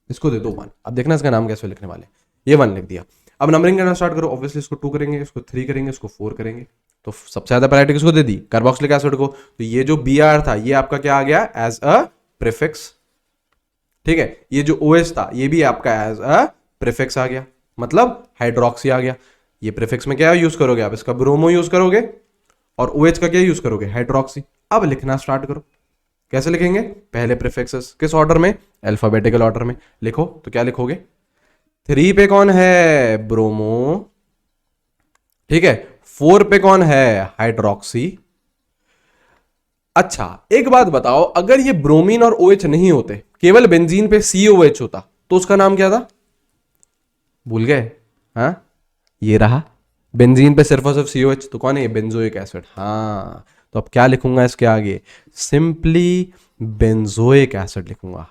इसको दे दो 1। अब देखना इसका नाम कैसे लिखने वाले, ये 1 लिख दिया। अब नंबरिंग करना स्टार्ट करो। ऑब्वियसली इसको 2 करेंगे, इसको 3 करेंगे, इसको 4 करेंगे। तो सबसे ज्यादा प्रायोरिटी किसको दे दी, कार्बोक्सिलिक एसिड को। तो ये जो Br था ये आपका क्या आ गया, एज अ प्रीफिक्स। ठीक है, ये जो OH था ये भी आपका एज अ प्रीफिक्स आ गया, मतलब हाइड्रोक्सी आ गया। ये प्रीफिक्स में क्या यूज करोगे आप, इसका ब्रोमो यूज करोगे, और OH का क्या यूज करोगे, हाइड्रोक्सी। अब लिखना स्टार्ट करो। कैसे लिखेंगे, पहले प्रीफिक्सेस किस ऑर्डर में, अल्फाबेटिकल ऑर्डर में। लिखो तो क्या लिखोगे, 3 पे कौन है, ब्रोमो। ठीक है, 4 पे कौन है, हाइड्रोक्सी। अच्छा एक बात बताओ, अगर ये ब्रोमीन और OH नहीं होते, केवल बेंजीन पे COH होता, तो उसका नाम क्या था, भूल गए। हाँ, ये रहा, बेंजीन पे सिर्फ और सिर्फ COH, तो कौन है ये, बेंजोइक एसिड। हाँ, तो अब क्या लिखूंगा इसके आगे, सिंपली बेंजोइक एसिड लिखूंगा।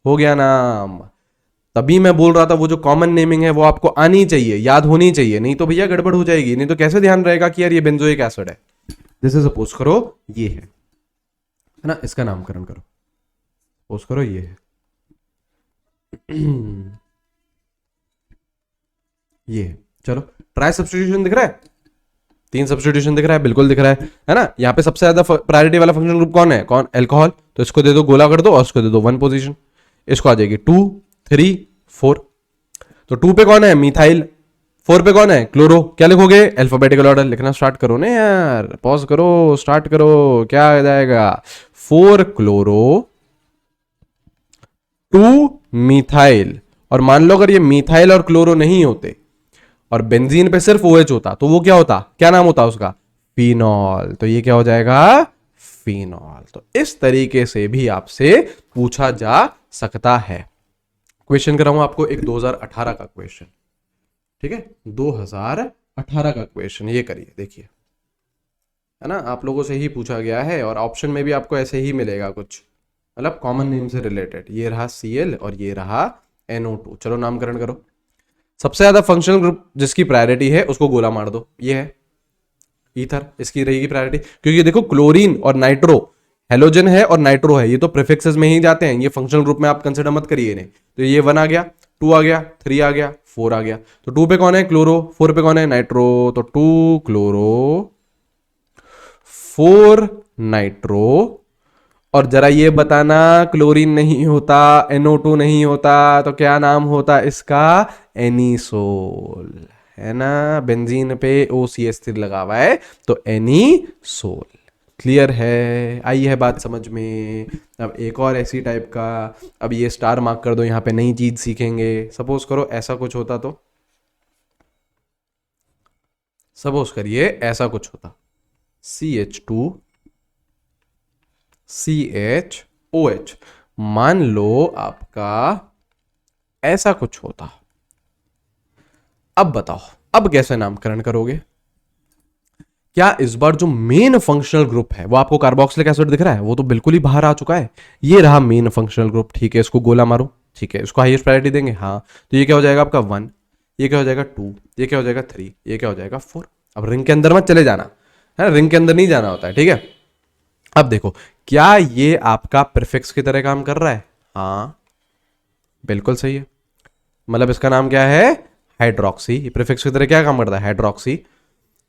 हो गया नाम। तभी मैं बोल रहा था वो जो कॉमन नेमिंग है वो आपको आनी चाहिए, याद होनी चाहिए, नहीं तो भैया गड़बड़ हो जाएगी। नहीं तो कैसे ध्यान रहेगा कि यार ये बेंजोइक एसिड है। जैसे सपोज करो ये है ना, इसका नामकरण करो। सपोज करो ये है ये है। चलो ट्राई सब्स्टिट्यूशन दिख रहा है, 3 सब्स्टिट्यूशन दिख रहा है, बिल्कुल दिख रहा है ना। यहाँ पे सबसे ज्यादा प्रायोरिटी वाला फंक्शनल ग्रुप कौन है, कौन, अल्कोहल। तो इसको दे दो, गोला कर दो, और इसको दे दो 1 पोजीशन। इसको आ जाएगी 2 3 4। तो 2 पे कौन है, मिथाइल। 4 पे कौन है, क्लोरो। क्या लिखोगे, अल्फाबेटिकल ऑर्डर। लिखना स्टार्ट करो ना यार, पॉज करो, स्टार्ट करो। क्या आ जाएगा, 4 क्लोरो 2 मिथाइल। और मान लो अगर ये मिथाइल और क्लोरो नहीं होते और बेंजीन पे सिर्फ OH होता, तो वो क्या होता, क्या नाम होता उसका, फिनॉल। तो ये क्या हो जाएगा, फिनॉल। तो इस तरीके से भी आपसे पूछा जा सकता है। क्वेश्चन कर रहा हूं आपको एक 2018 का क्वेश्चन। ठीक है, 2018 का क्वेश्चन, ये करिए, देखिए, है ना, आप लोगों से ही पूछा गया है, और ऑप्शन में भी आपको ऐसे ही मिलेगा कुछ, मतलब कॉमन नेम से रिलेटेड। ये रहा Cl और ये रहा NO2। चलो नामकरण करो। सबसे ज्यादा फंक्शनल ग्रुप जिसकी प्रायोरिटी है उसको गोला मार दो, ये है ईथर, इसकी रहेगी प्रायोरिटी। क्योंकि देखो क्लोरीन और नाइट्रो, हेलोजन है और नाइट्रो है, ये तो प्रीफिक्सेस में ही जाते हैं, ये फंक्शनल ग्रुप में आप कंसिडर मत करिए इन्हें। तो ये 1 आ गया, 2 आ गया, 3 आ गया, 4 आ गया। तो 2 पे कौन है, क्लोरो। 4 पे कौन है, नाइट्रो। तो 2 क्लोरो 4 नाइट्रो। और जरा ये बताना, क्लोरीन नहीं होता, NO2 नहीं होता, तो क्या नाम होता इसका, एनीसोल, है ना। बेंजीन पे OCH3 लगा हुआ है, तो एनीसोल। क्लियर है, आई है बात समझ में। अब एक और ऐसी टाइप का, अब ये स्टार मार्क कर दो, यहाँ पे नई चीज सीखेंगे। सपोज करो ऐसा कुछ होता, तो सपोज करिए ऐसा कुछ होता, CH2 CHOH, मान लो आपका ऐसा कुछ होता। अब बताओ, अब कैसे नामकरण करोगे। क्या इस बार जो मेन फंक्शनल ग्रुप है वो आपको कार्बोक्सिलिक एसिड दिख रहा है, वो तो बिल्कुल ही बाहर आ चुका है। ये रहा मेन फंक्शनल ग्रुप, ठीक है, इसको गोला मारो। ठीक है, इसको हाईएस्ट प्रायोरिटी देंगे, हाँ। तो ये क्या हो जाएगा आपका 1, ये क्या हो जाएगा 2, ये क्या हो जाएगा 3, ये क्या हो जाएगा 4। अब रिंग के अंदर मत चले जाना है, रिंग के अंदर नहीं जाना होता है, ठीक है। अब देखो, क्या ये आपका प्रीफिक्स की तरह काम कर रहा है, हाँ बिल्कुल सही है। मतलब इसका नाम क्या है, हाइड्रोक्सी। प्रीफिक्स की तरह क्या काम करता है, हाइड्रोक्सी।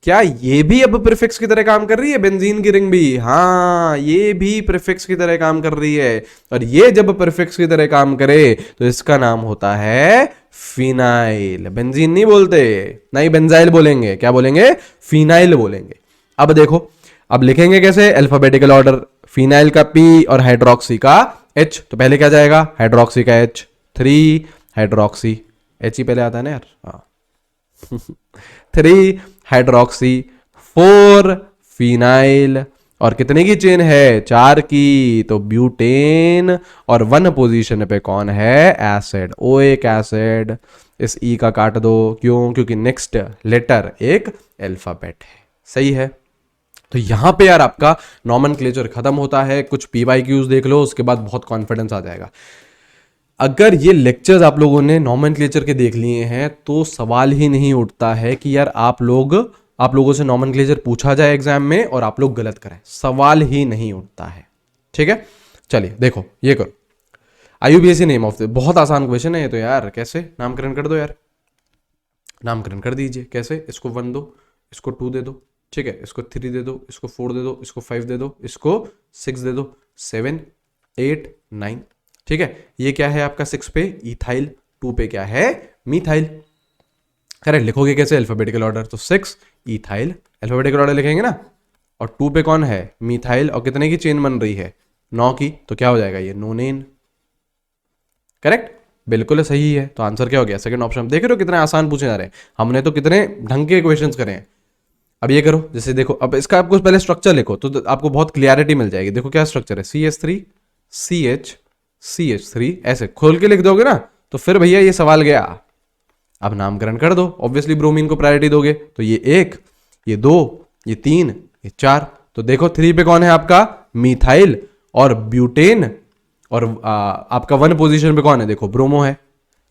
क्या ये भी अब प्रीफिक्स की तरह काम कर रही है, बेंजीन की रिंग भी, हाँ ये भी प्रीफिक्स की तरह काम कर रही है। और ये जब प्रीफिक्स की तरह काम करे तो इसका नाम होता है फिनाइल। बेंजीन नहीं बोलते, नहीं बेंजाइल बोलेंगे, क्या बोलेंगे, फिनाइल बोलेंगे। अब देखो, अब लिखेंगे कैसे, अल्फाबेटिकल ऑर्डर। फिनाइल का P और हाइड्रोक्सी का H। तो पहले क्या जाएगा, हाइड्रोक्सी का H, 3 हाइड्रोक्सी, H ही पहले आता है ना यार, हाँ 3 हाइड्रोक्सी, 4 फिनाइल। और कितने की चेन है, 4 की, तो ब्यूटेन। और 1 पोजीशन पे कौन है, एसिड, ओएक एसिड। इस E का काट दो, क्यों, क्योंकि नेक्स्ट लेटर एक अल्फाबेट है, सही है। तो यहां पे यार आपका नॉमेनक्लेचर खत्म होता है। कुछ PYQs देख लो, उसके बाद बहुत कॉन्फिडेंस आ जाएगा। अगर ये लेक्चर्स आप लोगों ने नॉमेनक्लेचर के देख लिए हैं तो सवाल ही नहीं उठता है कि यार आप लोगों से नॉमेनक्लेचर पूछा जाए एग्जाम में और आप लोग गलत करें, सवाल ही नहीं उठता है, ठीक है। चलिए देखो, ये करो। IUPAC नेम ऑफ द, बहुत आसान क्वेश्चन है ये तो यार, कैसे नामकरण कर दो यार, नामकरण कर दीजिए। कैसे, इसको 1 दो, इसको 2 दे दो, ठीक है, इसको 3 दे दो, इसको 4 दे दो, इसको 5 दे दो, इसको 6 दे दो, 7 8 9, ठीक है। ये क्या है आपका 6 पे इथाइल, 2 पे क्या है मिथाइल। करेक्ट, लिखोगे कैसे अल्फाबेटिकल ऑर्डर, तो 6 इथाइल अल्फाबेटिकल ऑर्डर लिखेंगे ना, और 2 पे कौन है मिथाइल, और कितने की चेन बन रही है 9 की, तो क्या हो जाएगा ये नोनेन। करेक्ट, बिल्कुल सही है। तो आंसर क्या हो गया सेकंड ऑप्शन। देख रहे हो कितने आसान पूछे जा रहे हैं, हमने तो कितने ढंग के क्वेश्चंस करे हैं। अब ये करो, जैसे देखो, अब इसका आपको पहले स्ट्रक्चर लिखो तो आपको बहुत क्लियरिटी मिल जाएगी। देखो क्या स्ट्रक्चर है, CH3 CH CH3, ऐसे खोल के लिख दोगे ना तो फिर भैया ये सवाल गया। अब नामकरण कर दो, ऑब्वियसली ब्रोमीन को प्रायोरिटी दोगे, तो ये 1, ये 2, ये 3, ये 4। तो देखो 3 पे कौन है आपका मिथाइल और ब्यूटेन, और आपका 1 पोजीशन पे कौन है, देखो ब्रोमो है।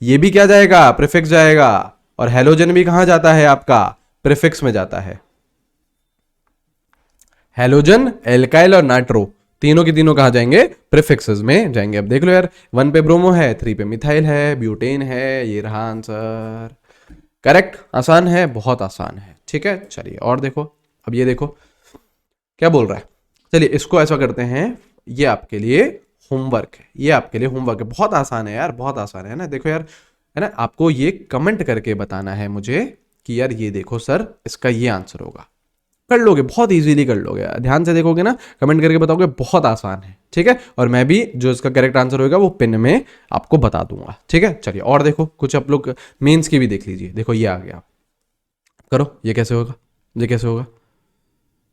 ये भी क्या जाएगा, प्रीफिक्स जाएगा, और हेलोजन भी कहां जाता है आपका, प्रीफिक्स में जाता है। हेलोजन, एल्काइल और नाइट्रो, तीनों के तीनों कहां जाएंगे, प्रीफिक्सेस में जाएंगे। अब देख लो यार, 1 पे ब्रोमो है, 3 पे मिथाइल है, ब्यूटेन है, ये रहा आंसर। करेक्ट, आसान है, बहुत आसान है, ठीक है। चलिए और देखो, अब ये देखो क्या बोल रहा है। चलिए इसको ऐसा करते हैं, ये आपके लिए होमवर्क है, ये आपके लिए होमवर्क है, बहुत आसान है यार, बहुत आसान है ना। देखो यार, है ना, आपको ये कमेंट करके बताना है मुझे कि यार ये देखो सर, इसका ये आंसर होगा। कर लोगे, बहुत इजीली कर लोगे, ध्यान से देखोगे ना, कमेंट करके बताओगे, बहुत आसान है, ठीक है। और मैं भी जो इसका करेक्ट आंसर होगा वो पिन में आपको बता दूंगा, ठीक है। चलिए और देखो, कुछ आप लोग मेंस की भी देख लीजिए। देखो ये आ गया, करो, ये कैसे होगा, ये कैसे होगा,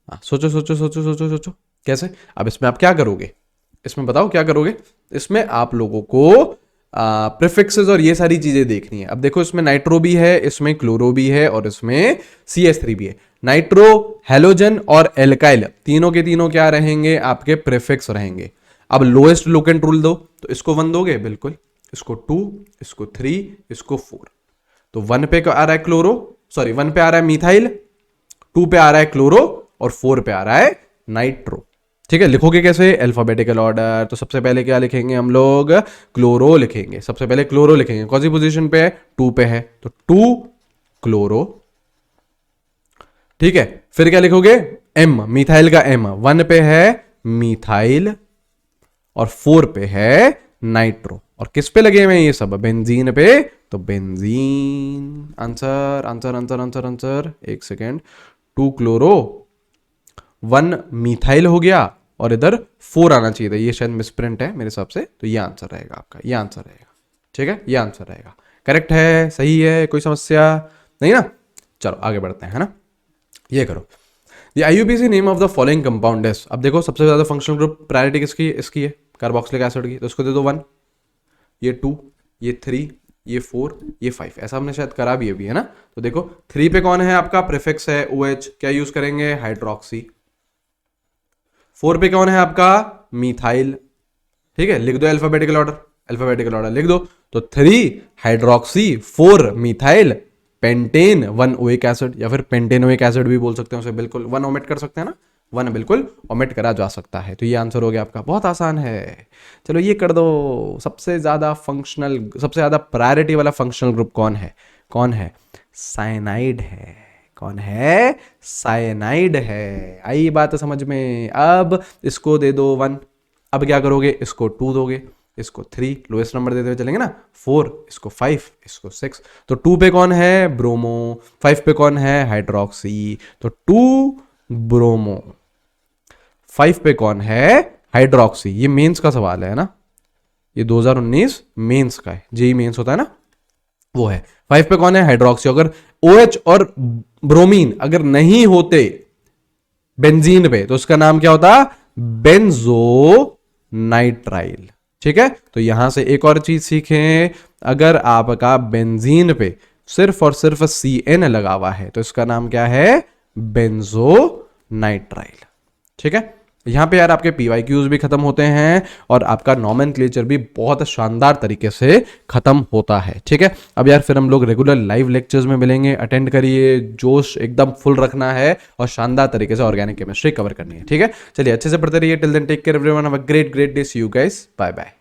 हाँ सोचो सोचो सोचो सोचो सोचो कैसे। अब इसमें आप क्या करोगे, इसमें बताओ क्या करोगे। इसमें आप लोगों को प्रीफिक्सेस और ये सारी चीजें देखनी है। अब देखो इसमें नाइट्रो भी है, इसमें क्लोरो भी है, और इसमें CH3 भी है। नाइट्रो, हेलोजन और एल्काइल, तीनों के तीनों क्या रहेंगे, आपके प्रीफिक्स रहेंगे। अब लोएस्ट लोकेंट रूल दो, तो इसको 1 दोगे, बिल्कुल, इसको 2, इसको 3, इसको 4। तो 1 पे आ रहा है क्लोरो, सॉरी 1 पे आ रहा है मिथाइल, 2 पे आ रहा है क्लोरो, और 4 पे आ रहा है नाइट्रो, ठीक है। लिखोगे कैसे, अल्फाबेटिकल ऑर्डर। तो सबसे पहले क्या लिखेंगे हम लोग, क्लोरो लिखेंगे, सबसे पहले क्लोरो लिखेंगे। कौन सी पोजीशन पे है, 2 पे है, तो 2 क्लोरो, ठीक है। फिर क्या लिखोगे, M, मिथाइल का M, 1 पे है मिथाइल और 4 पे है नाइट्रो, और किस पे लगे हुए हैं ये सब, बेंजीन पे, तो benzene. Answer answer answer answer answer, एक सेकेंड, 2 क्लोरो, 1 मिथाइल हो गया, और इधर 4 आना चाहिए था, ये शायद मिसप्रिंट है मेरे हिसाब से, तो ये आंसर रहेगा आपका, ये आंसर रहेगा, ठीक है, ये आंसर रहेगा। करेक्ट है, सही है, कोई समस्या नहीं ना। चलो आगे बढ़ते हैं, है ना। ये करो, the IUPAC name of the following compound is. अब देखो सबसे ज्यादा फंक्शनल ग्रुप प्रायोरिटी किसकी, इसकी है, कार्बोक्सिलिक एसिड की, तो उसको दे दो 1, ये 2, ये 3, ये 4, ये 5। ऐसा हमने शायद करा भी अभी, है ना। तो देखो 3 पे कौन है आपका, प्रीफिक्स है OH, क्या यूज करेंगे, हाइड्रोक्सी। 4 पे कौन है आपका, मिथाइल, ठीक है, लिख दो अल्फाबेटिकल ऑर्डर, अल्फाबेटिकल ऑर्डर लिख दो। तो 3 hydroxy, 4 methyl, pentane, 1 oic acid, या फिर पेंटेनोइक एसिड भी बोल सकते हैं उसे, बिल्कुल 1 ओमिट कर सकते हैं ना, 1 बिल्कुल ओमिट करा जा सकता है। तो ये आंसर हो गया आपका, बहुत आसान है। चलो ये कर दो, सबसे ज्यादा फंक्शनल, सबसे ज्यादा प्रायोरिटी वाला फंक्शनल ग्रुप कौन है, कौन है, साइनाइड है। कौन है, साइनाइड है। आई बात समझ में। अब इसको दे दो 1, अब क्या करोगे, इसको 2 दोगे, इसको 3, लोएस्ट नंबर देते हुए चलेंगे ना, 4, इसको 5, इसको 6। तो 2 पे कौन है, ब्रोमो, 5 पे कौन है, हाइड्रोक्सी, तो 2 ब्रोमो, 5 पे कौन है, हाइड्रोक्सी। ये मेंस का सवाल है ना, ये 2019 मेंस का है, जेई मेंस होता है ना, वो है। 5 पे कौन है, हाइड्रोक्सी। अगर OH और ब्रोमीन अगर नहीं होते बेंजीन पे, तो उसका नाम क्या होता, बेंजो नाइट्राइल, ठीक है। तो यहां से एक और चीज सीखें, अगर आपका बेंजीन पे सिर्फ और सिर्फ CN लगा हुआ है, तो इसका नाम क्या है, बेंजो नाइट्राइल, ठीक है। यहां पे यार आपके PYQs भी खत्म होते हैं, और आपका नॉमेनक्लेचर भी बहुत शानदार तरीके से खत्म होता है, ठीक है। अब यार फिर हम लोग रेगुलर लाइव लेक्चर्स में मिलेंगे, अटेंड करिए, जोश एकदम फुल रखना है, और शानदार तरीके से ऑर्गेनिक केमिस्ट्री कवर करनी है, ठीक है। चलिए अच्छे से पढ़ते रहिए, till then take care everyone, have a great day, see you guys, bye bye.